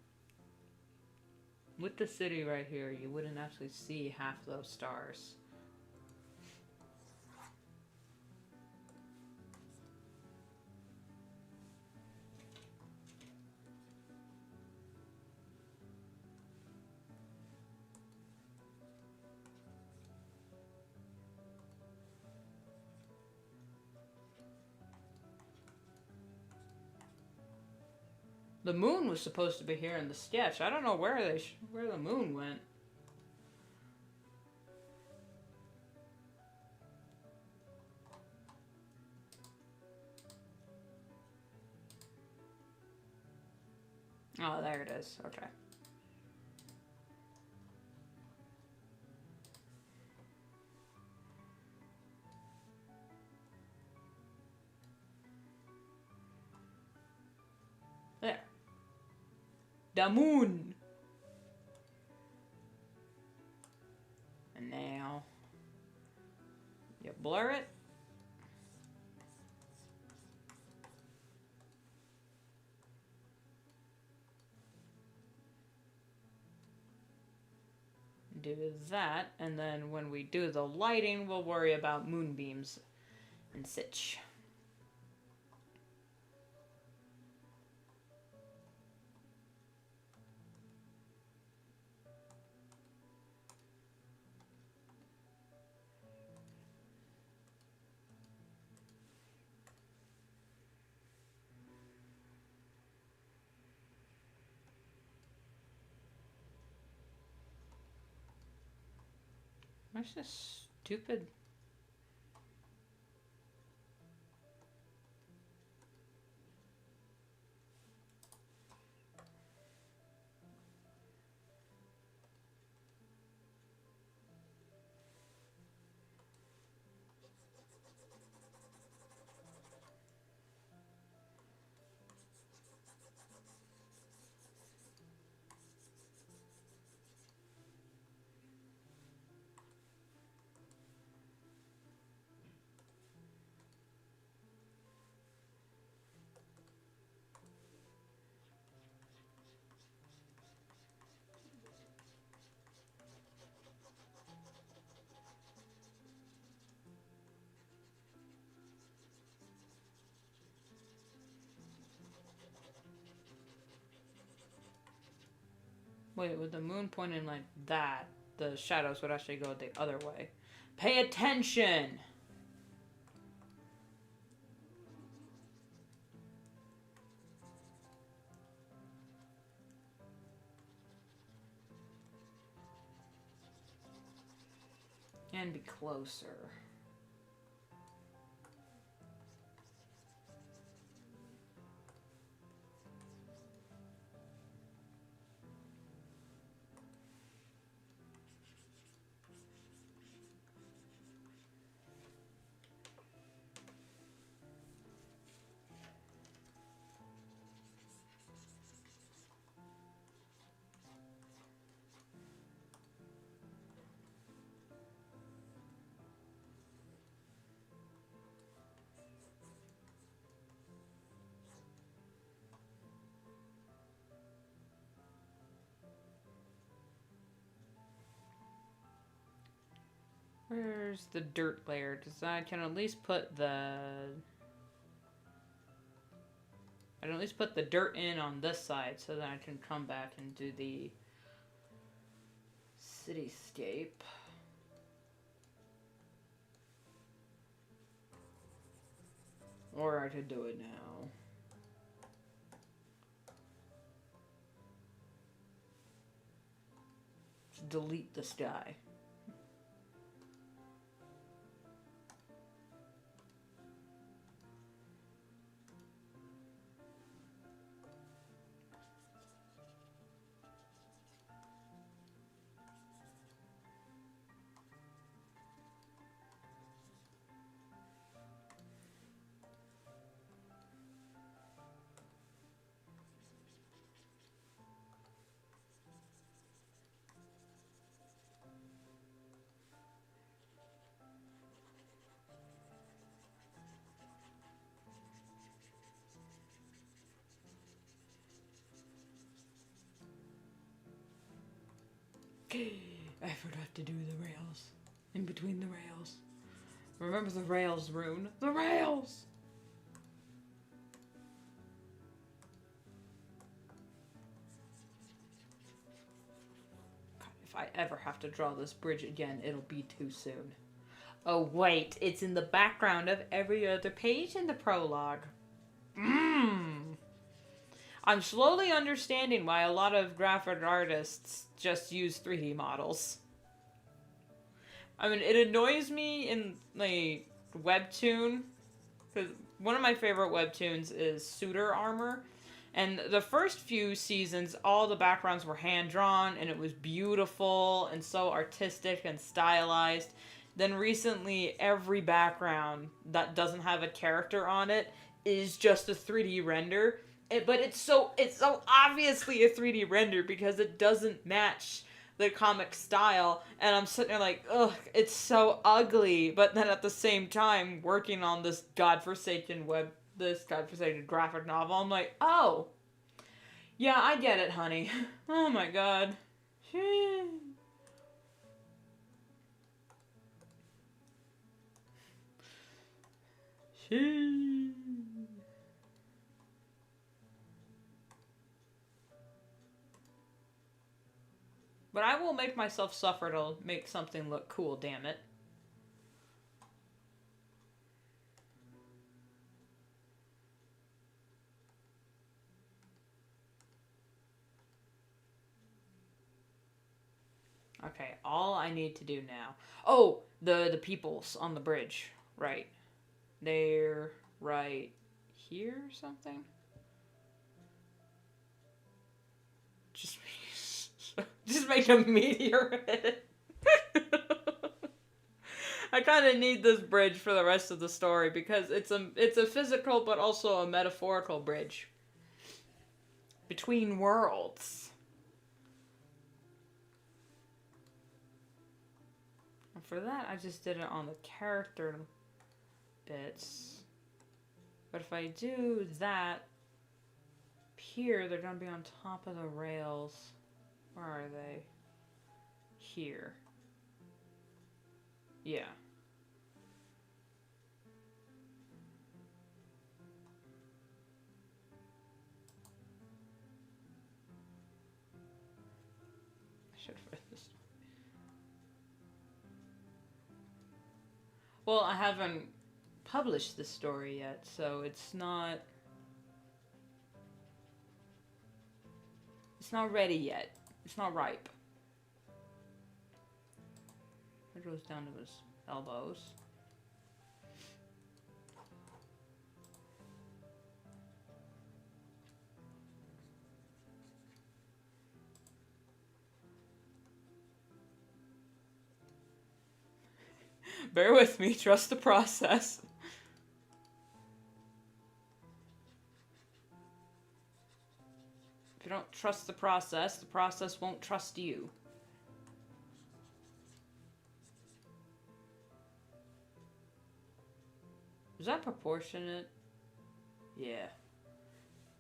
the city right here, you wouldn't actually see half those stars. The moon was supposed to be here in the sketch. I don't know where where the moon went. Oh, there it is. Okay. There. The moon. And now you blur it. Do that, and then when we do the lighting, we'll worry about moonbeams and such. Where's this stupid... Wait, with the moon pointing like that, the shadows would actually go the other way. Pay attention! And be closer. Where's the dirt layer? Because I can at least put the... I can at least put the dirt in on this side so that I can come back and do the cityscape. Or I could do it now. delete this guy. I forgot to do the rails. In between the rails. Remember the rails, Rune. The rails! God, if I ever have to draw this bridge again, it'll be too soon. Oh wait, it's in the background of every other page in the prologue. I'm slowly understanding why a lot of graphic artists just use 3D models. I mean, it annoys me in, like, webtoon, because one of my favorite webtoons is Suitor Armor, and the first few seasons, all the backgrounds were hand-drawn, and it was beautiful, and so artistic and stylized. Then recently, every background that doesn't have a character on it is just a 3D render, but it's so obviously a 3D render because it doesn't match the comic style, and I'm sitting there like, ugh, it's so ugly, but then at the same time, working on this godforsaken graphic novel, I'm like, oh, yeah, I get it, honey. Oh my god. But I will make myself suffer to make something look cool, damn it. Okay, all I need to do now... Oh, the peoples on the bridge. Right. They're right here or something? Just make a meteor hit it. I kind of need this bridge for the rest of the story because it's a physical but also a metaphorical bridge between worlds. And for that, I just did it on the character bits. But if I do that here, they're gonna be on top of the rails. Where are they? Here. Yeah. I should have read this. Well, I haven't published this story yet, so it's not ready yet. It's not ripe. It goes down to his elbows. Bear with me, trust the process. If you don't trust the process won't trust you. Is that proportionate? Yeah.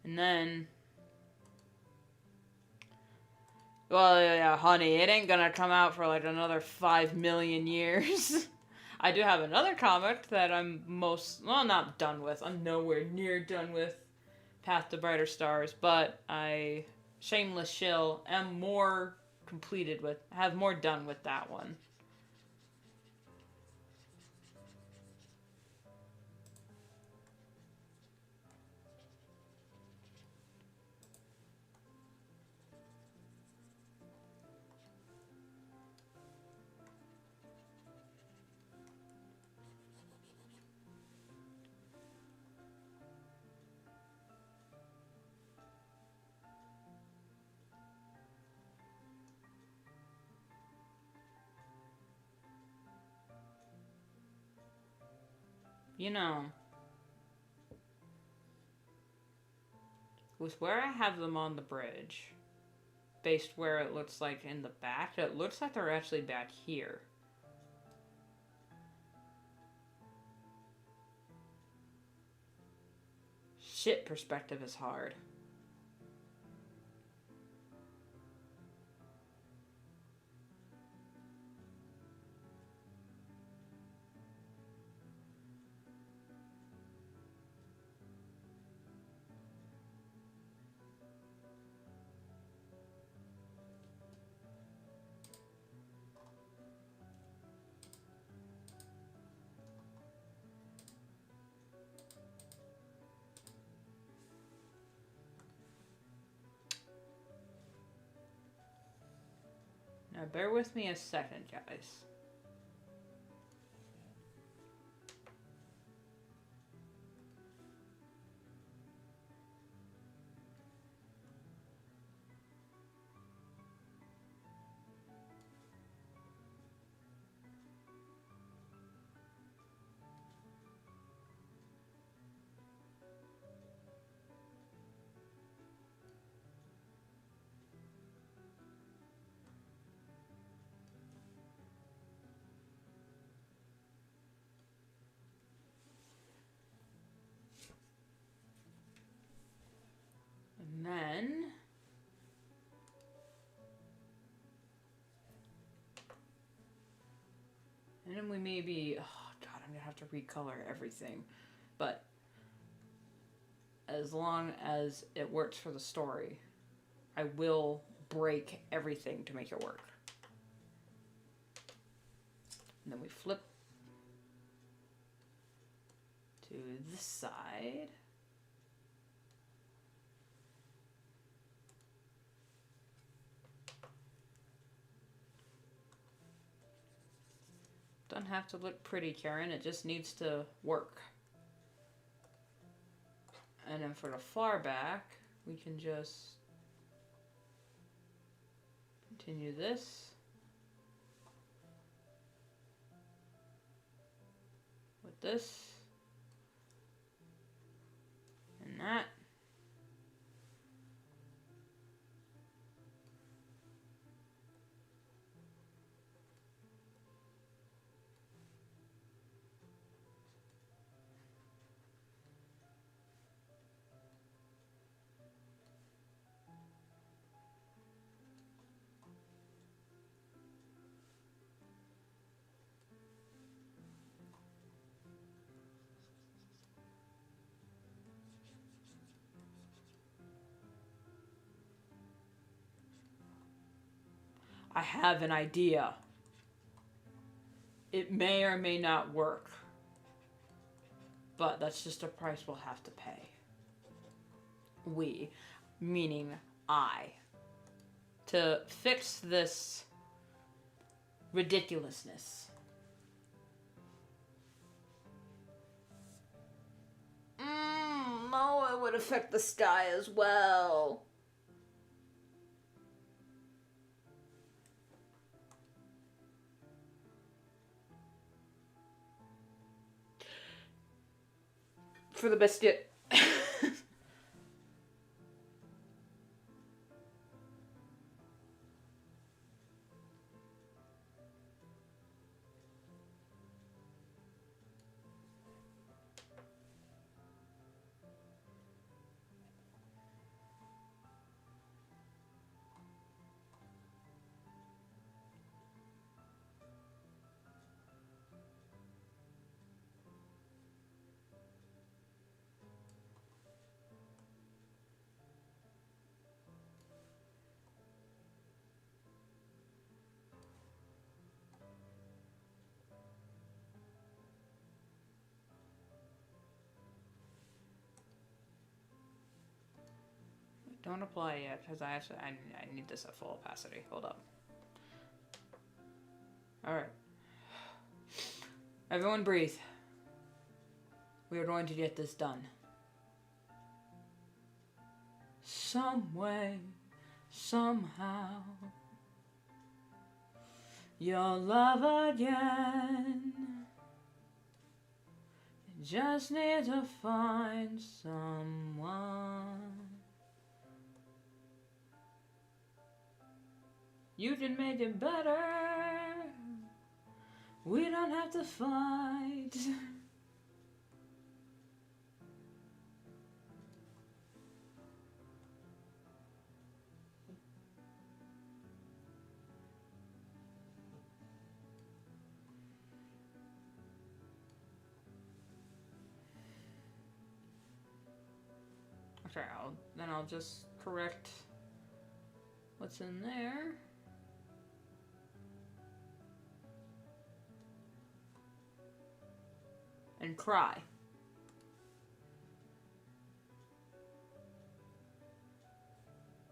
And then... Well, yeah, honey, it ain't gonna come out for like another 5 million years. I do have another comic that I'm not done with. I'm nowhere near done with Path to Brighter Stars, but I, Shameless Shill, am more completed with, have more done with that one. You know, with where I have them on the bridge, based where it looks like in the back, it looks like they're actually back here. Shit, perspective is hard. Now bear with me a second, guys. And then... And then we maybe... Oh, God, I'm going to have to recolor everything. But as long as it works for the story, I will break everything to make it work. And then we flip to this side. Doesn't have to look pretty, Karen. It just needs to work. And then for the far back, we can just continue this with this and that. I have an idea. It may or may not work. But that's just a price we'll have to pay. We, meaning I. To fix this ridiculousness. No, it would affect the sky as well. For the biscuit. Don't apply yet, because I need this at full opacity. Hold up. Alright. Everyone breathe. We are going to get this done. Some way, somehow, you'll love again. Just need to find someone. You can make it better. We don't have to fight. Okay, I'll just correct what's in there. And cry.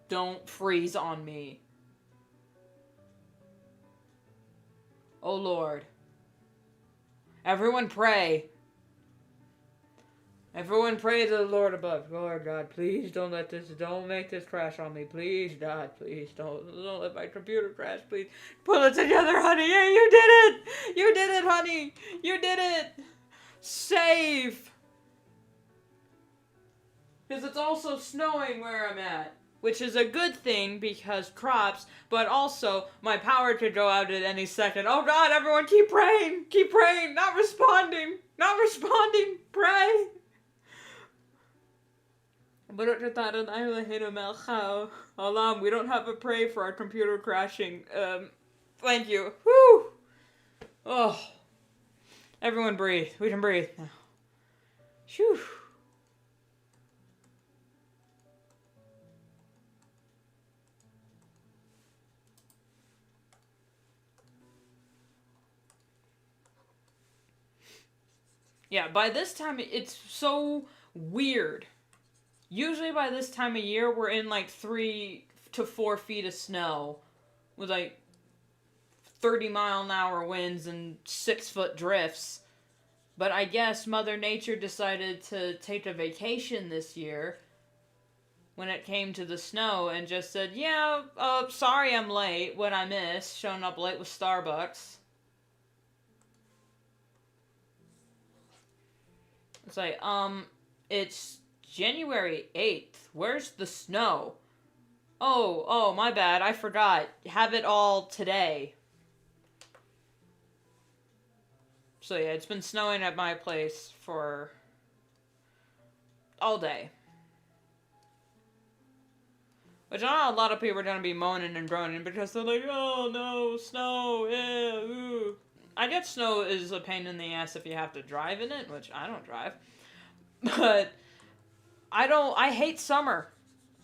Don't freeze on me. Oh Lord. Everyone pray. Everyone pray to the Lord above. Lord God, please don't make this crash on me. Please, God, please don't let my computer crash, please. Pull it together, honey. Yeah, you did it. You did it, honey. You did it. Save. Because it's also snowing where I'm at. Which is a good thing because crops, but also my power could go out at any second. Oh God, everyone keep praying. Keep praying. Not responding. Not responding. Pray. We don't have a pray for our computer crashing. Thank you. Whew. Oh. Everyone breathe. We can breathe now. Phew. Yeah, by this time, it's so weird. Usually by this time of year, we're in like 3 to 4 feet of snow with like 30-mile-an-hour winds and 6-foot drifts. But I guess Mother Nature decided to take a vacation this year when it came to the snow and just said, yeah, sorry I'm late, what I missed, showing up late with Starbucks. It's like, it's January 8th. Where's the snow? Oh, my bad. I forgot. Have it all today. So yeah, it's been snowing at my place for all day. Which I know a lot of people are going to be moaning and groaning because they're like, oh no, snow, yeah, ooh. I get snow is a pain in the ass if you have to drive in it, which I don't drive. But I hate summer.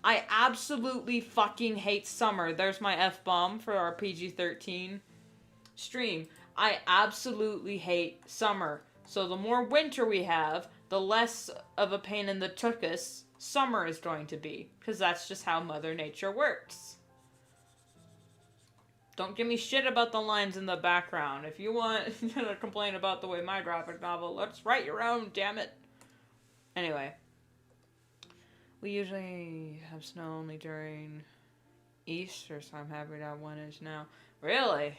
I absolutely fucking hate summer. There's my F-bomb for our PG-13 stream. I absolutely hate summer. So the more winter we have, the less of a pain in the tuchus summer is going to be. Because that's just how Mother Nature works. Don't give me shit about the lines in the background. If you want to complain about the way my graphic novel looks, write your own, damn it. Anyway. We usually have snow only during Easter, so I'm happy that 1 inch now. Really?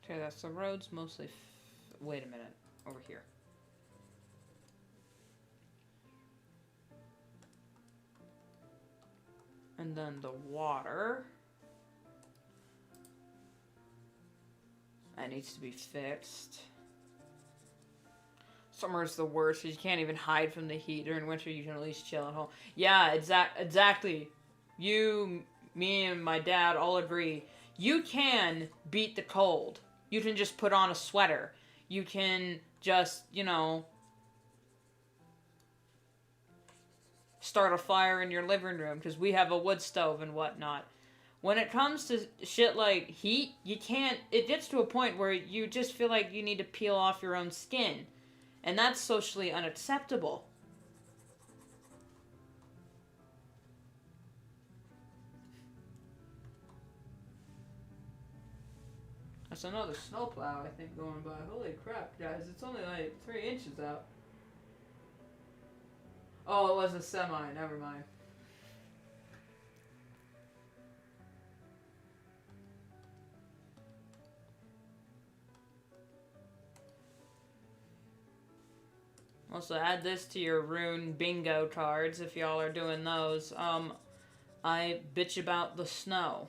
Okay, that's the roads mostly. Wait a minute. Over here. And then the water. That needs to be fixed. Summer's the worst because you can't even hide from the heat. During winter, you can at least chill at home. Yeah, exactly. You, me, and my dad all agree. You can beat the cold. You can just put on a sweater. You can just, start a fire in your living room because we have a wood stove and whatnot. When it comes to shit like heat, you can't. It gets to a point where you just feel like you need to peel off your own skin. And that's socially unacceptable. That's another snowplow, I think, going by. Holy crap, guys. It's only like 3 inches out. Oh, it was a semi. Never mind. Also, add this to your rune bingo cards if y'all are doing those. I bitch about the snow.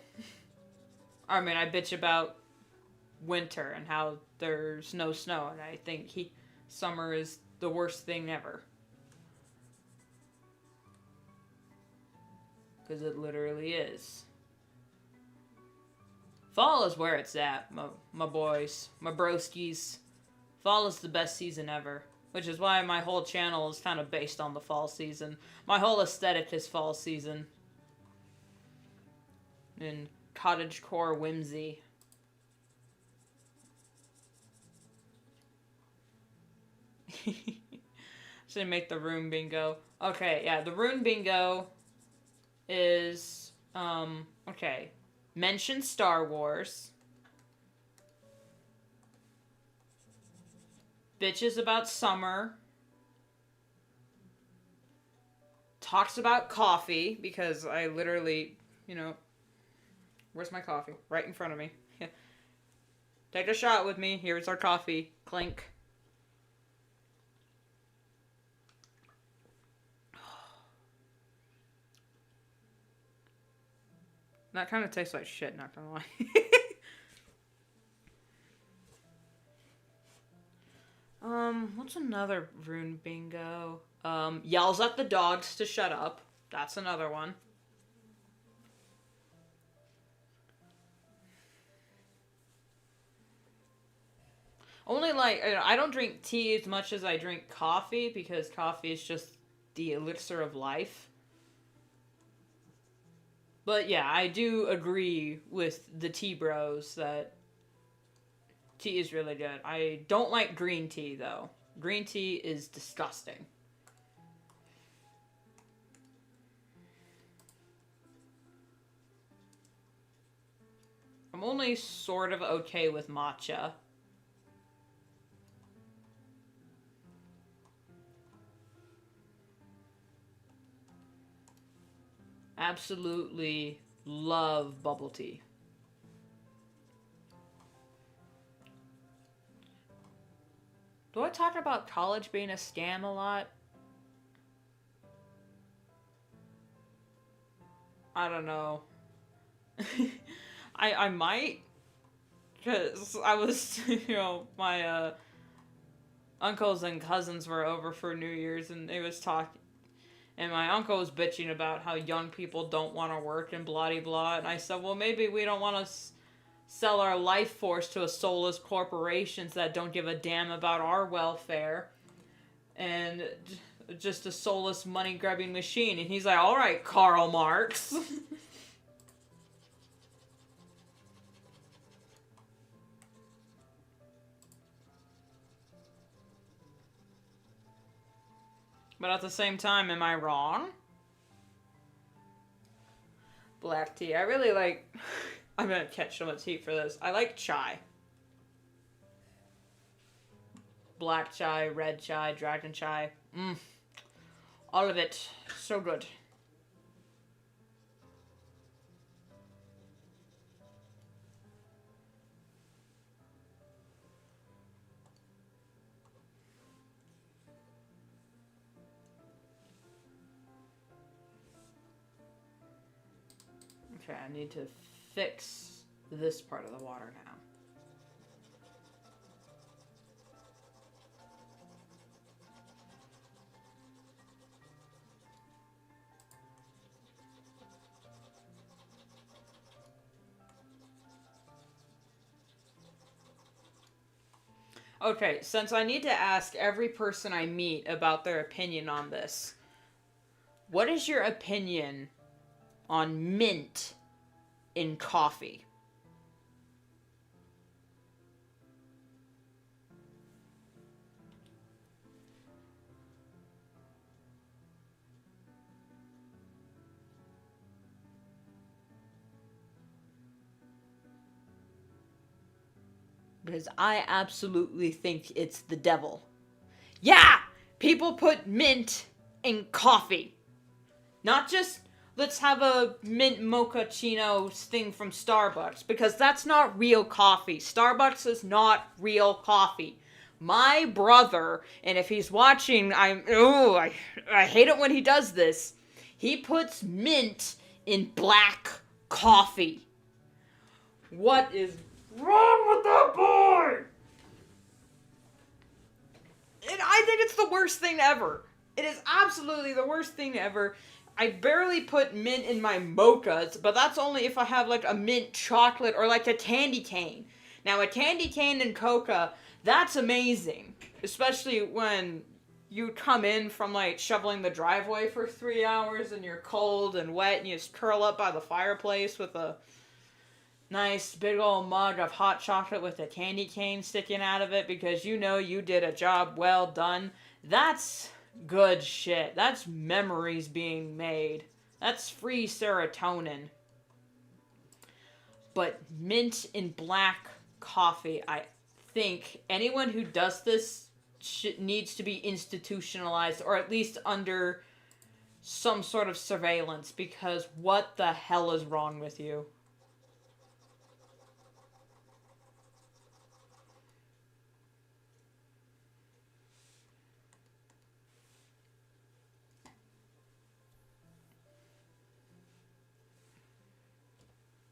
I mean, I bitch about winter and how there's no snow, and I think summer is the worst thing ever. Because it literally is. Fall is where it's at, my boys, my broskies. Fall is the best season ever. Which is why my whole channel is kind of based on the fall season. My whole aesthetic is fall season. And cottagecore whimsy. Should make the rune bingo. Okay, yeah, the rune bingo is, okay. Mention Star Wars. Bitches about summer. Talks about coffee, because I literally, where's my coffee? Right in front of me. Take a shot with me. Here's our coffee. Clink. That kind of tastes like shit, not gonna lie. What's another rune bingo? Yells at the dogs to shut up. That's another one. Only I don't drink tea as much as I drink coffee because coffee is just the elixir of life. But yeah, I do agree with the tea bros that tea is really good. I don't like green tea though. Green tea is disgusting. I'm only sort of okay with matcha. Absolutely love bubble tea. Do I talk about college being a scam a lot? I don't know. I might. Because I was, my uncles and cousins were over for New Year's and they was talking. And my uncle was bitching about how young people don't want to work and blah blah. And I said, well, maybe we don't want to sell our life force to a soulless corporations that don't give a damn about our welfare. And just a soulless money-grubbing machine. And he's like, all right, Karl Marx. But at the same time, am I wrong? Black tea. I really like... I'm gonna catch so much heat for this. I like chai. Black chai, red chai, dragon chai. All of it. So good. Okay, I need to fix this part of the water now. Okay, since I need to ask every person I meet about their opinion on this, What is your opinion on mint in coffee? Because I absolutely think it's the devil. Yeah! People put mint in coffee. Not just, let's have a mint mochaccino thing from Starbucks. Because that's not real coffee. Starbucks is not real coffee. My brother, and if he's watching, I hate it when he does this. He puts mint in black coffee. What is wrong with that boy? And I think it's the worst thing ever. It is absolutely the worst thing ever. I barely put mint in my mochas, but that's only if I have like a mint chocolate or like a candy cane. Now a candy cane and coca, that's amazing. Especially when you come in from like shoveling the driveway for 3 hours and you're cold and wet and you just curl up by the fireplace with a nice big old mug of hot chocolate with a candy cane sticking out of it because you know you did a job well done. That's good shit. That's memories being made. That's free serotonin. But mint in black coffee, I think anyone who does this needs to be institutionalized or at least under some sort of surveillance because what the hell is wrong with you?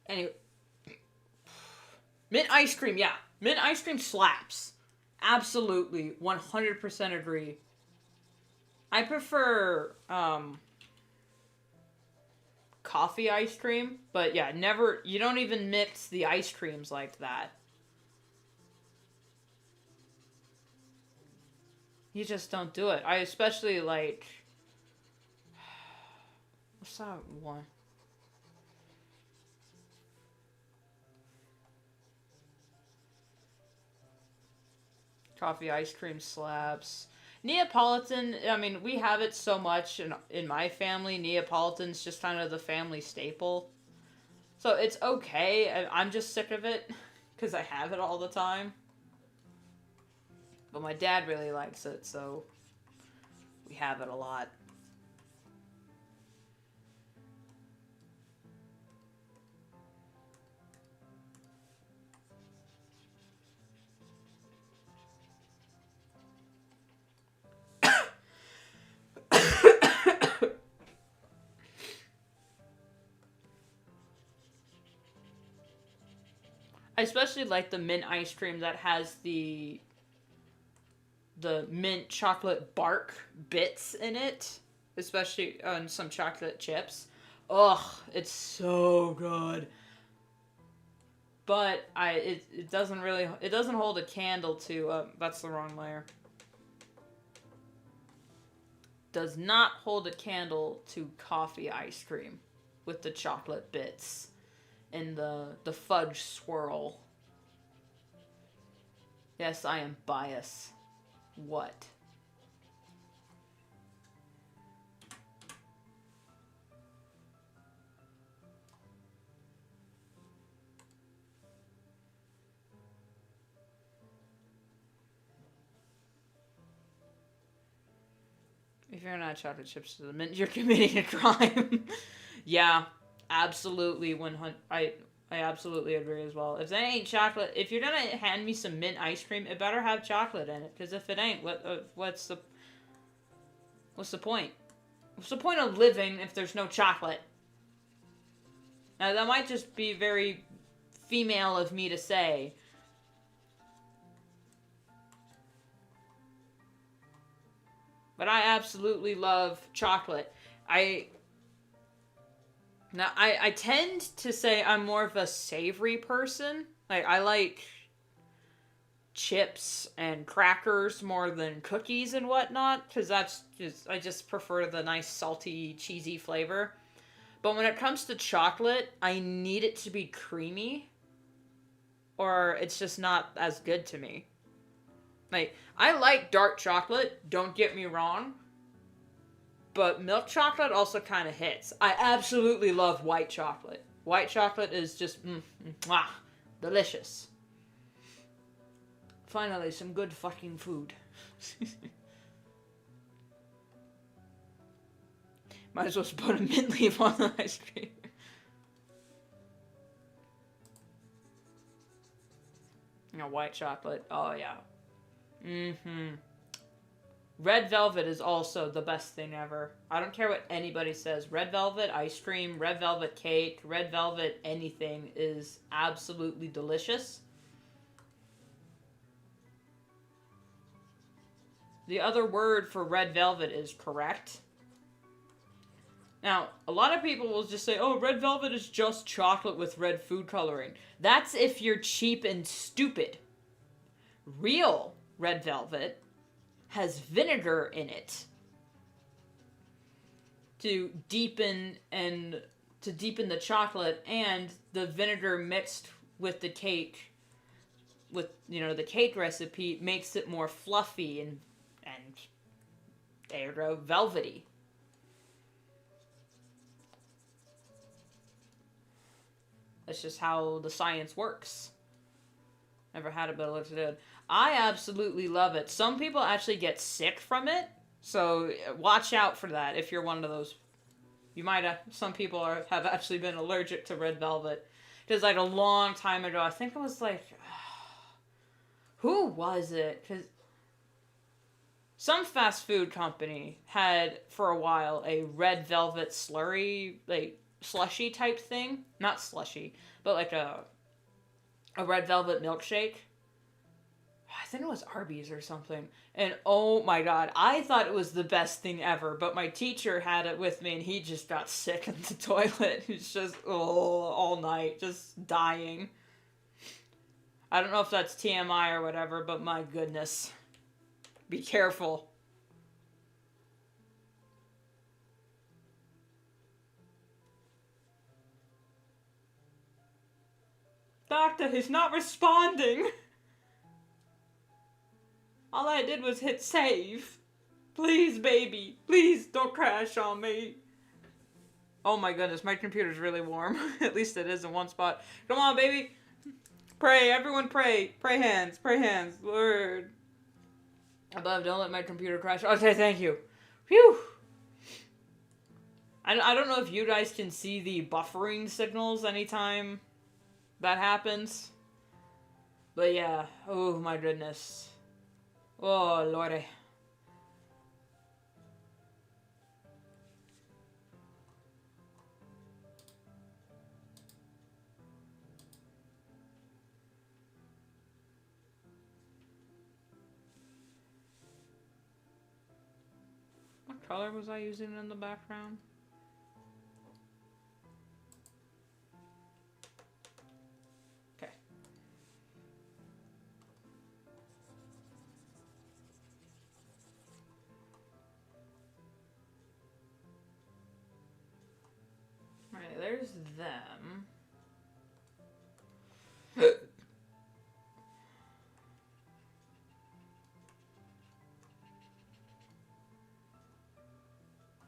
Anyway, mint ice cream, yeah. Mint ice cream slaps. Absolutely, 100% agree. I prefer coffee ice cream, but yeah, never, you don't even mix the ice creams like that. You just don't do it. I especially like, what's that one? Coffee ice cream slaps. Neapolitan, I mean, we have it so much in my family. Neapolitan's just kind of the family staple. So it's okay. I'm just sick of it because I have it all the time. But my dad really likes it, so we have it a lot. I especially like the mint ice cream that has the mint chocolate bark bits in it, especially on some chocolate chips. Ugh, it's so good. But it doesn't really it doesn't hold a candle to that's the wrong layer. Does not hold a candle to coffee ice cream with the chocolate bits and the fudge swirl. Yes, I am biased. What? If you're not chocolate chips to the mint, you're committing a crime. Yeah, absolutely. I absolutely agree as well. If they ain't chocolate, if you're gonna hand me some mint ice cream, it better have chocolate in it. Because if it ain't, what's the point? What's the point of living if there's no chocolate? Now that might just be very female of me to say. But I absolutely love chocolate. I tend to say I'm more of a savory person. Like chips and crackers more than cookies and whatnot, because I just prefer the nice salty, cheesy flavor. But when it comes to chocolate, I need it to be creamy, or it's just not as good to me. Like, I like dark chocolate, don't get me wrong, but milk chocolate also kind of hits. I absolutely love white chocolate. White chocolate is just, delicious. Finally, some good fucking food. Might as well just put a mint leaf on the ice cream. White chocolate. Oh, yeah. Red velvet is also the best thing ever. I don't care what anybody says. Red velvet ice cream, red velvet cake, red velvet anything is absolutely delicious. The other word for red velvet is correct. Now, a lot of people will just say, oh, red velvet is just chocolate with red food coloring. That's if you're cheap and stupid. Real red velvet has vinegar in it to deepen the chocolate, and the vinegar mixed with the cake, with, the cake recipe, makes it more fluffy and there you go, velvety. That's just how the science works. Never had it, but it looks good. I absolutely love it. Some people actually get sick from it, so watch out for that if you're one of those. You might have, some people have actually been allergic to red velvet. Because like a long time ago, I think it was like, who was it? Because some fast food company had, for a while, a red velvet slurry, like, slushy type thing. Not slushy, but like a red velvet milkshake. I think it was Arby's or something. And oh my god, I thought it was the best thing ever, but my teacher had it with me and he just got sick in the toilet. He's just, all night, just dying. I don't know if that's TMI or whatever, but my goodness. Be careful. Doctor, he's not responding. All I did was hit save. Please, baby. Please don't crash on me. Oh my goodness, my computer's really warm. At least it is in one spot. Come on, baby. Pray, everyone pray. Pray hands, Lord. Above, don't let my computer crash. Okay, thank you. Phew. I don't know if you guys can see the buffering signals anytime that happens. But yeah, oh my goodness. Oh, lordy. What color was I using in the background? Okay. Alright, there's them.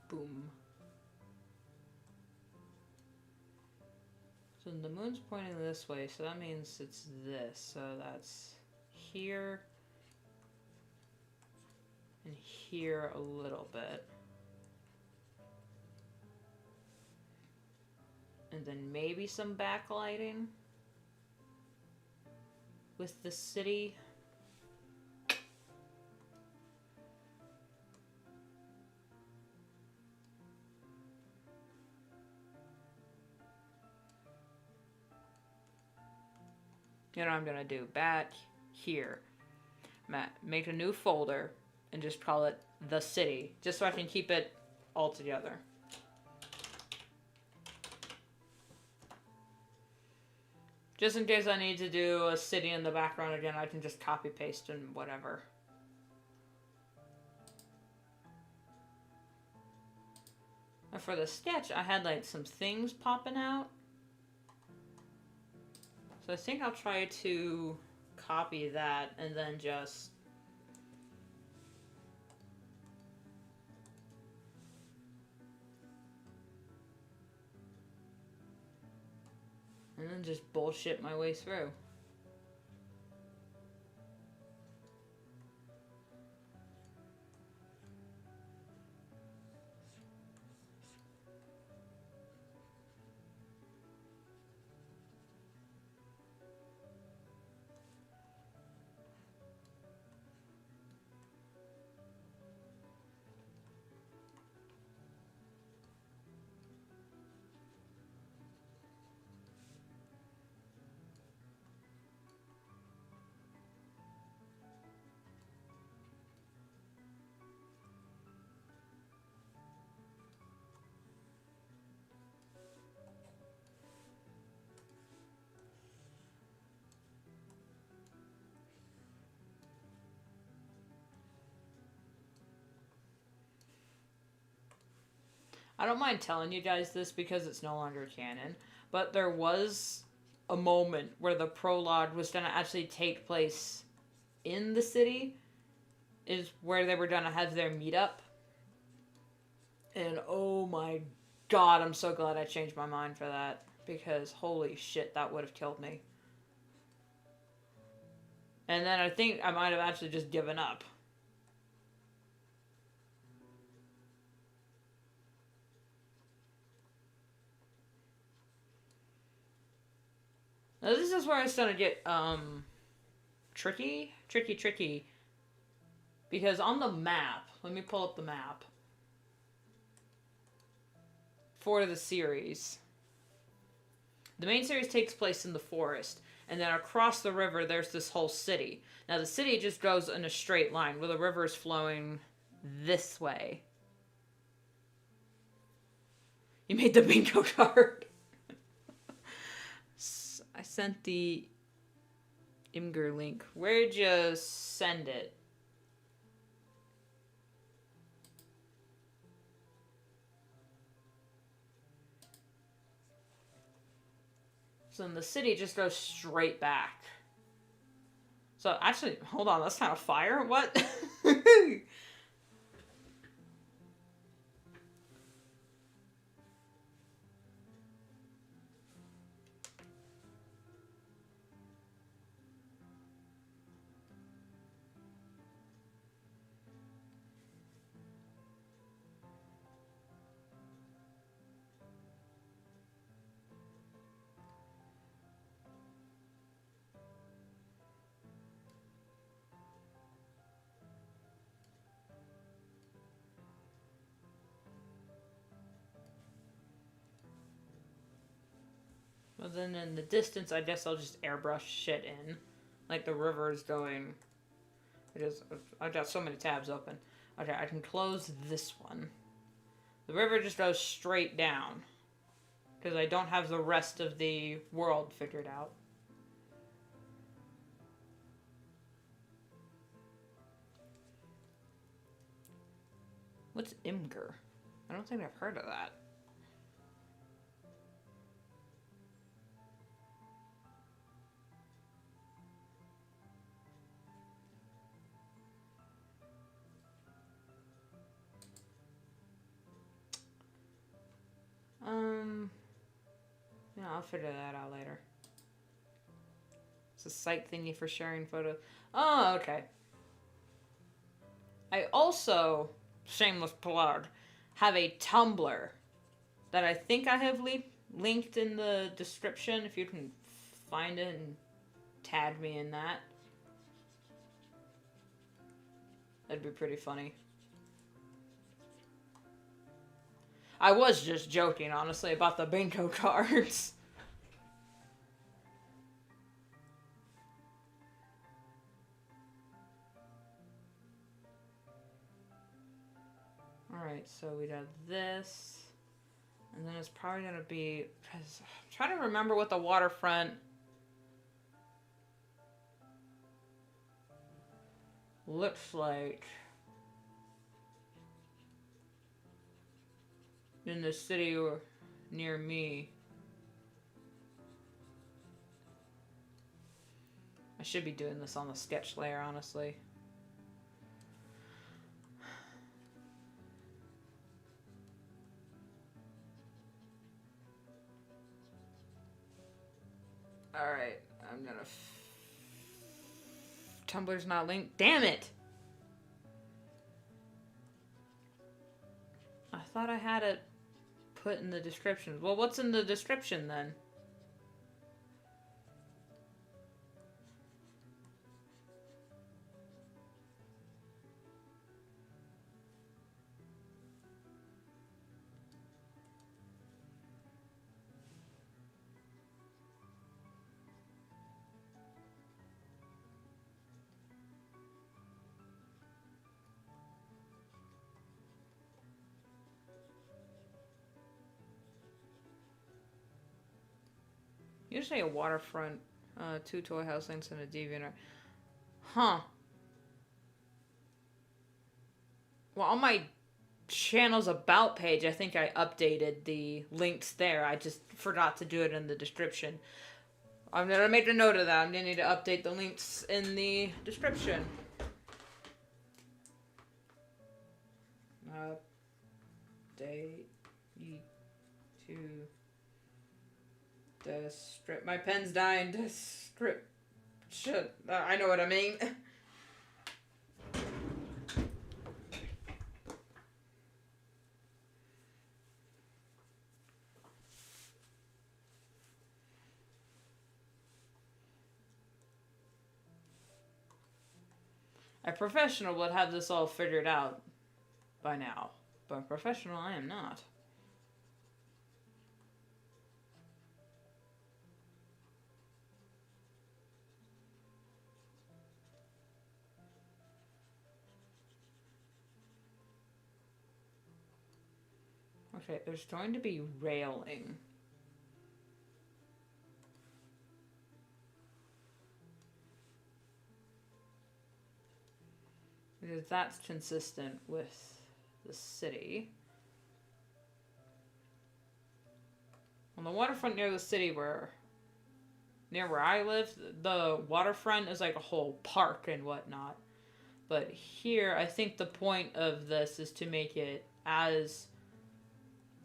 Boom. So the moon's pointing this way, so that means it's this. So that's here and here a little bit. And then maybe some backlighting with the city. You know what I'm gonna do? Back here. Make a new folder and just call it The City, just so I can keep it all together. Just in case I need to do a city in the background again, I can just copy paste and whatever. And for the sketch, I had like some things popping out. So I think I'll try to copy that and then just... and then just bullshit my way through. I don't mind telling you guys this because it's no longer canon, but there was a moment where the prologue was going to actually take place in the city, is where they were going to have their meetup. And oh my god, I'm so glad I changed my mind for that, because holy shit, that would have killed me. And then I think I might have actually just given up. Now this is where it's gonna get, tricky. Because on the map, let me pull up the map for the series. The main series takes place in the forest, and then across the river there's this whole city. Now the city just goes in a straight line, where the river is flowing this way. You made the bingo card. I sent the Imgur link. Where'd you send it? So then the city just goes straight back. So actually, hold on, that's kind of fire? What? Well, then in the distance, I guess I'll just airbrush shit in. Like the river is going... I've got so many tabs open. Okay, I can close this one. The river just goes straight down. Because I don't have the rest of the world figured out. What's Imgur? I don't think I've heard of that. Yeah, I'll figure that out later. It's a site thingy for sharing photos. Oh, okay. I also, shameless plug, have a Tumblr that I think I have linked in the description, if you can find it and tag me in that. That'd be pretty funny. I was just joking, honestly, about the bingo cards. Alright, so we got this. And then it's probably going to be... I'm trying to remember what the waterfront looks like in the city or near me. I should be doing this on the sketch layer, honestly. Alright, I'm gonna... Tumblr's not linked. Damn it! I thought I had it put in the description. Well, what's in the description then? Usually a waterfront, 2 toy house links and a DeviantArt. Huh. Well, on my channel's about page, I think I updated the links there. I just forgot to do it in the description. I'm gonna make a note of that. I'm gonna need to update the links in the description. Update to descript. My pen's dying. Descript. Shit. I know what I mean. A professional would have this all figured out by now, but a professional I am not. Okay, there's going to be railing. Because that's consistent with the city. On the waterfront near the city near where I live, the waterfront is like a whole park and whatnot. But here, I think the point of this is to make it as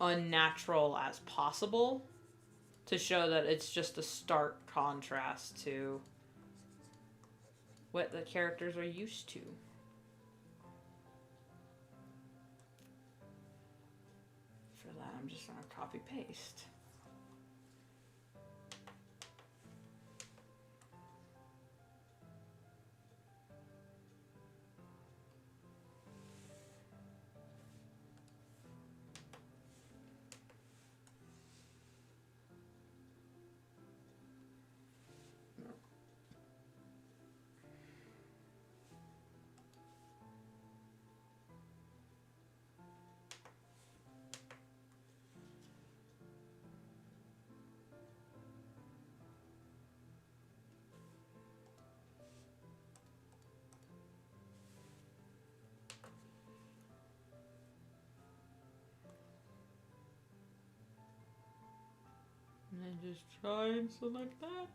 unnatural as possible, to show that it's just a stark contrast to what the characters are used to. For that, I'm just gonna copy paste. And then just try and select that.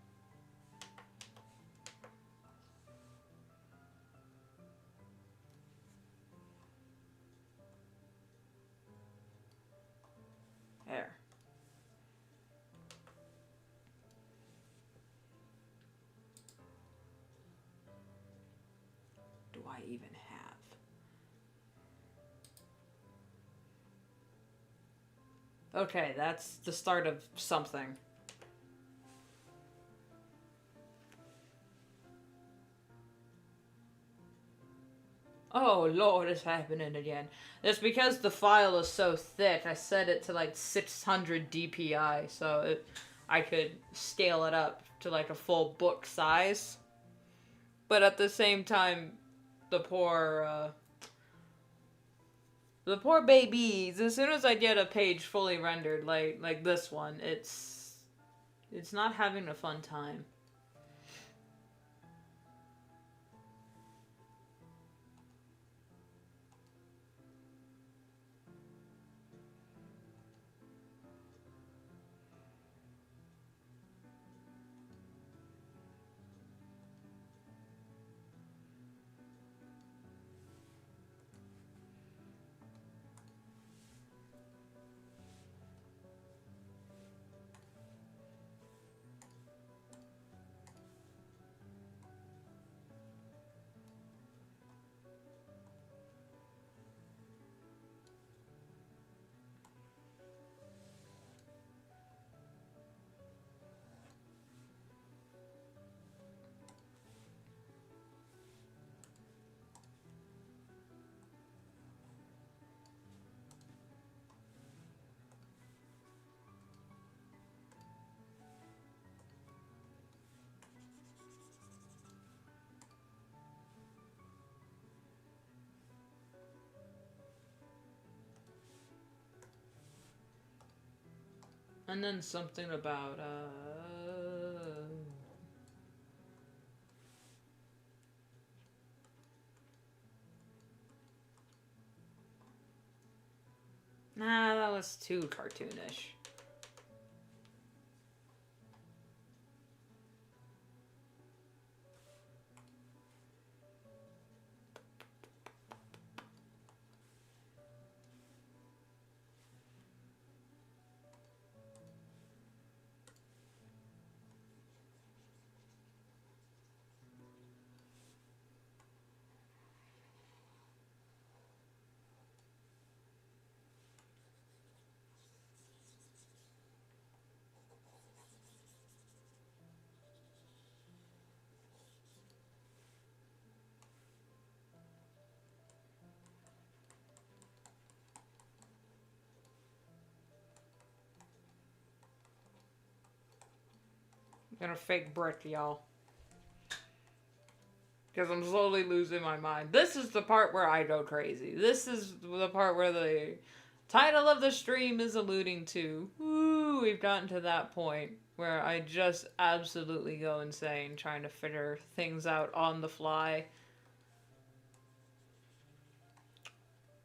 There. Do I even have? Okay, that's the start of something. Oh lord, it's happening again. It's because the file is so thick. I set it to like 600 DPI, so I could scale it up to like a full book size. But at the same time, the poor babies, as soon as I get a page fully rendered, like this one, it's not having a fun time. And then something about, nah, that was too cartoonish. I'm gonna fake brick, y'all. Because I'm slowly losing my mind. This is the part where I go crazy. This is the part where the title of the stream is alluding to. Ooh, we've gotten to that point where I just absolutely go insane trying to figure things out on the fly.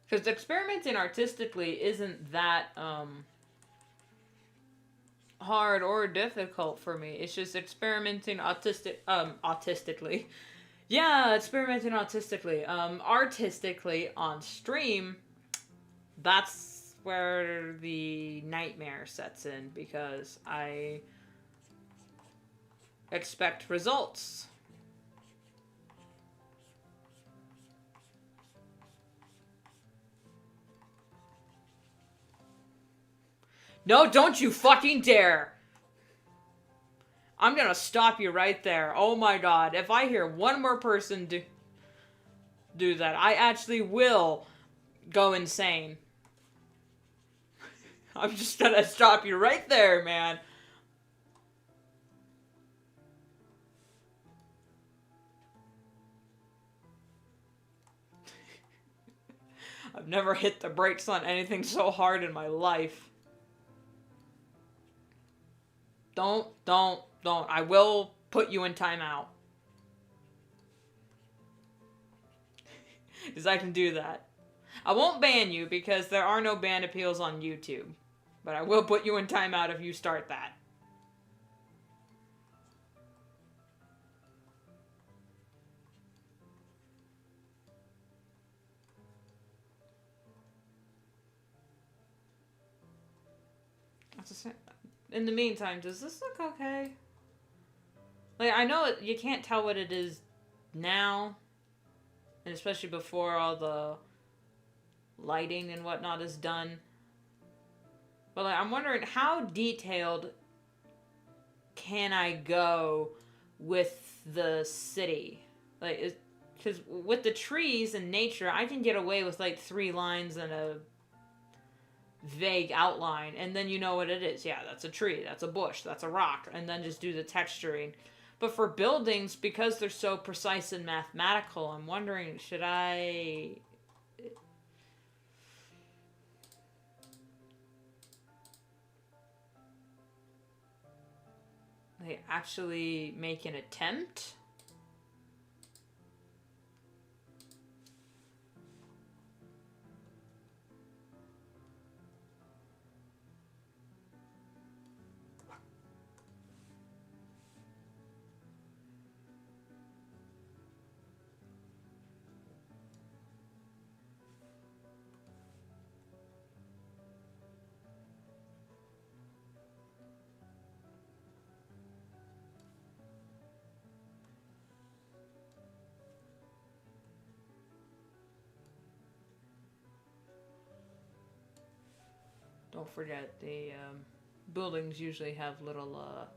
Because experimenting artistically isn't that, hard or difficult for me. It's just experimenting autistically. Yeah, experimenting autistically. Artistically on stream, that's where the nightmare sets in because I expect results. No, don't you fucking dare! I'm gonna stop you right there. Oh my god, if I hear one more person do that, I actually will go insane. I'm just gonna stop you right there, man. I've never hit the brakes on anything so hard in my life. Don't. I will put you in timeout. Because I can do that. I won't ban you because there are no ban appeals on YouTube. But I will put you in timeout if you start that. In the meantime, does this look okay? Like, I know you can't tell what it is now. And especially before all the lighting and whatnot is done. But like, I'm wondering how detailed can I go with the city? Like, because with the trees and nature, I can get away with like 3 lines and a vague outline, and then you know what it is. Yeah, that's a tree, that's a bush, that's a rock, and then just do the texturing. But for buildings, because they're so precise and mathematical, I'm wondering, should I... They actually make an attempt? Don't forget, the buildings usually have little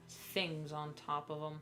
things on top of them.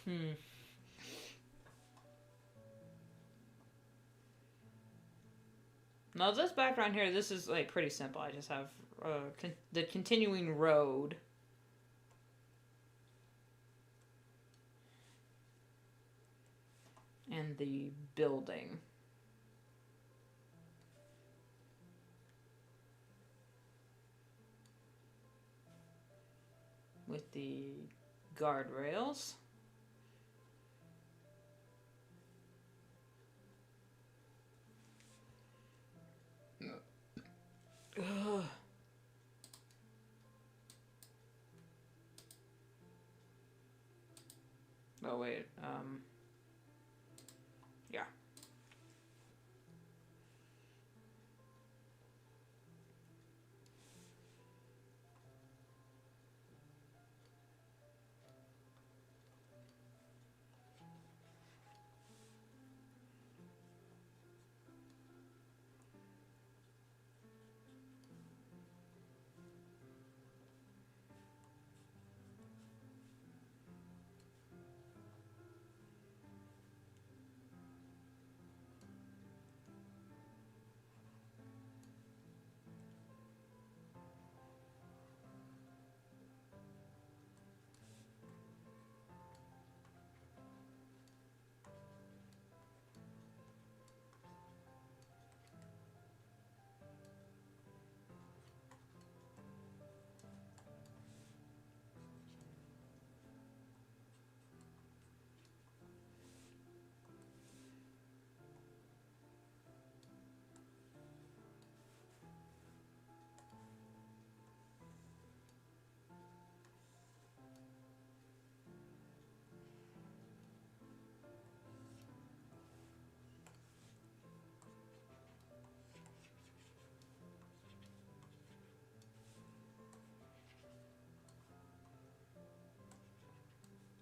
Hmm. Now this background here, this is like pretty simple. I just have the continuing road. And the building. With the guardrails. Ugh. Oh wait, yeah.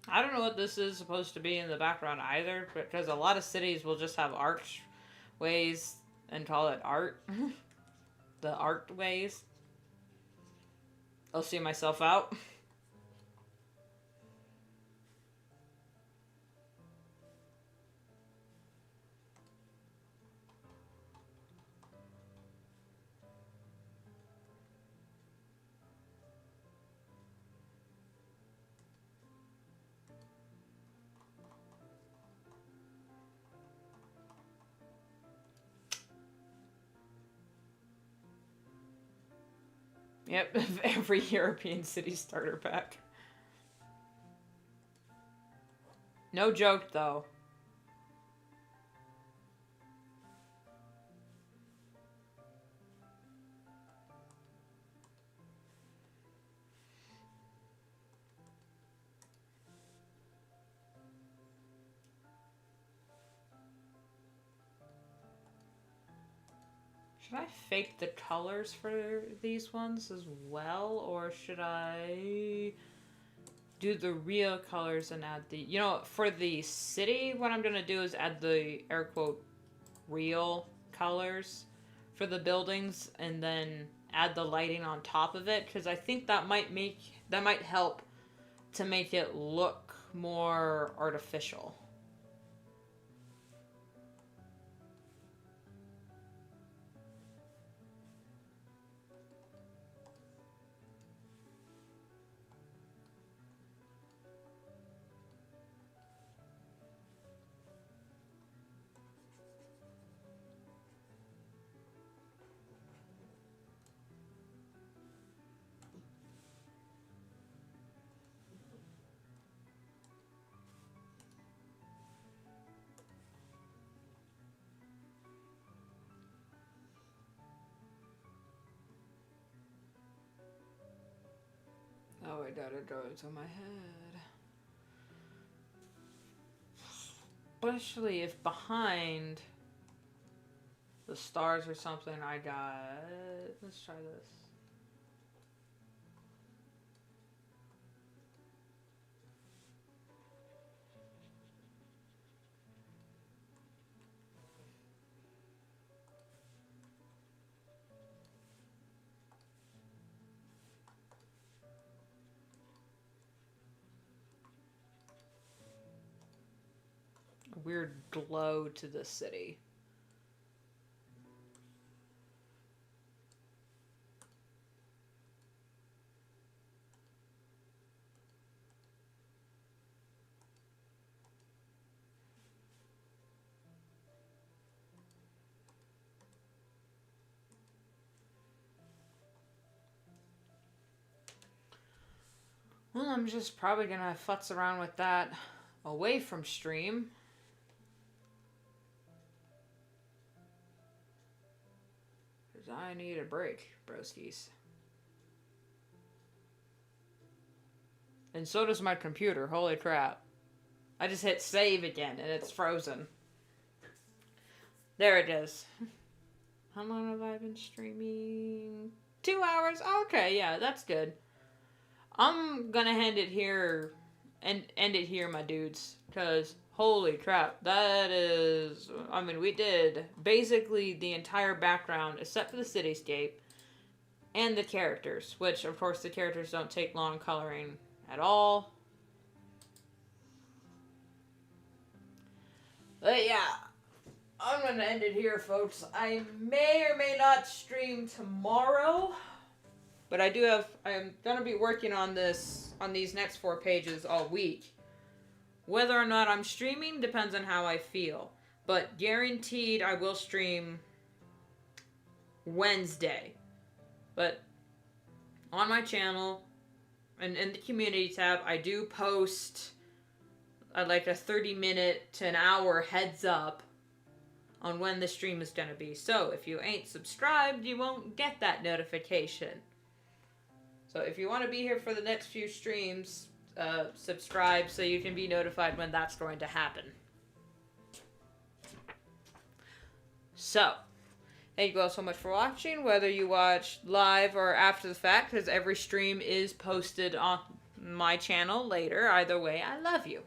I don't know what this is supposed to be in the background either, because a lot of cities will just have archways and call it art. The archways. I'll see myself out. Yep, every European city starter pack. No joke, though. Should I fake the colors for these ones as well, or should I do the real colors and add the... You know, for the city, what I'm going to do is add the, air quote, real colors for the buildings, and then add the lighting on top of it, because I think that might help to make it look more artificial. Oh, I gotta draw it to my head. Especially if behind the stars or something I got... Let's try this. weird glow to the city. Well, I'm just probably gonna futz around with that away from stream. Because I need a break, broskies. And so does my computer, holy crap. I just hit save again and it's frozen. There it is. How long have I been streaming? 2 hours? Okay, yeah, that's good. I'm gonna end it here, my dudes, because holy crap, that is, I mean, we did basically the entire background except for the cityscape and the characters, which, of course, the characters don't take long coloring at all. But yeah, I'm gonna end it here, folks. I may or may not stream tomorrow. But I'm going to be working on these next 4 pages all week. Whether or not I'm streaming depends on how I feel. But guaranteed I will stream Wednesday. But on my channel and in the community tab, I do post like a 30-minute to an hour heads up on when the stream is going to be. So if you ain't subscribed, you won't get that notification. So if you want to be here for the next few streams, subscribe so you can be notified when that's going to happen. So, thank you all so much for watching, whether you watch live or after the fact, because every stream is posted on my channel later. Either way, I love you.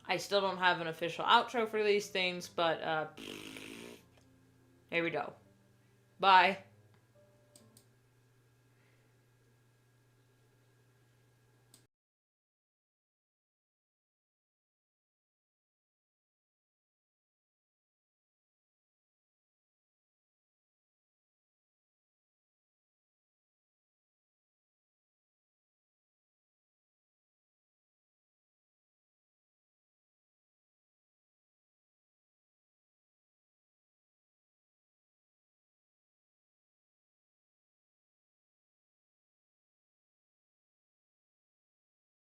I still don't have an official outro for these things, but here we go. Bye.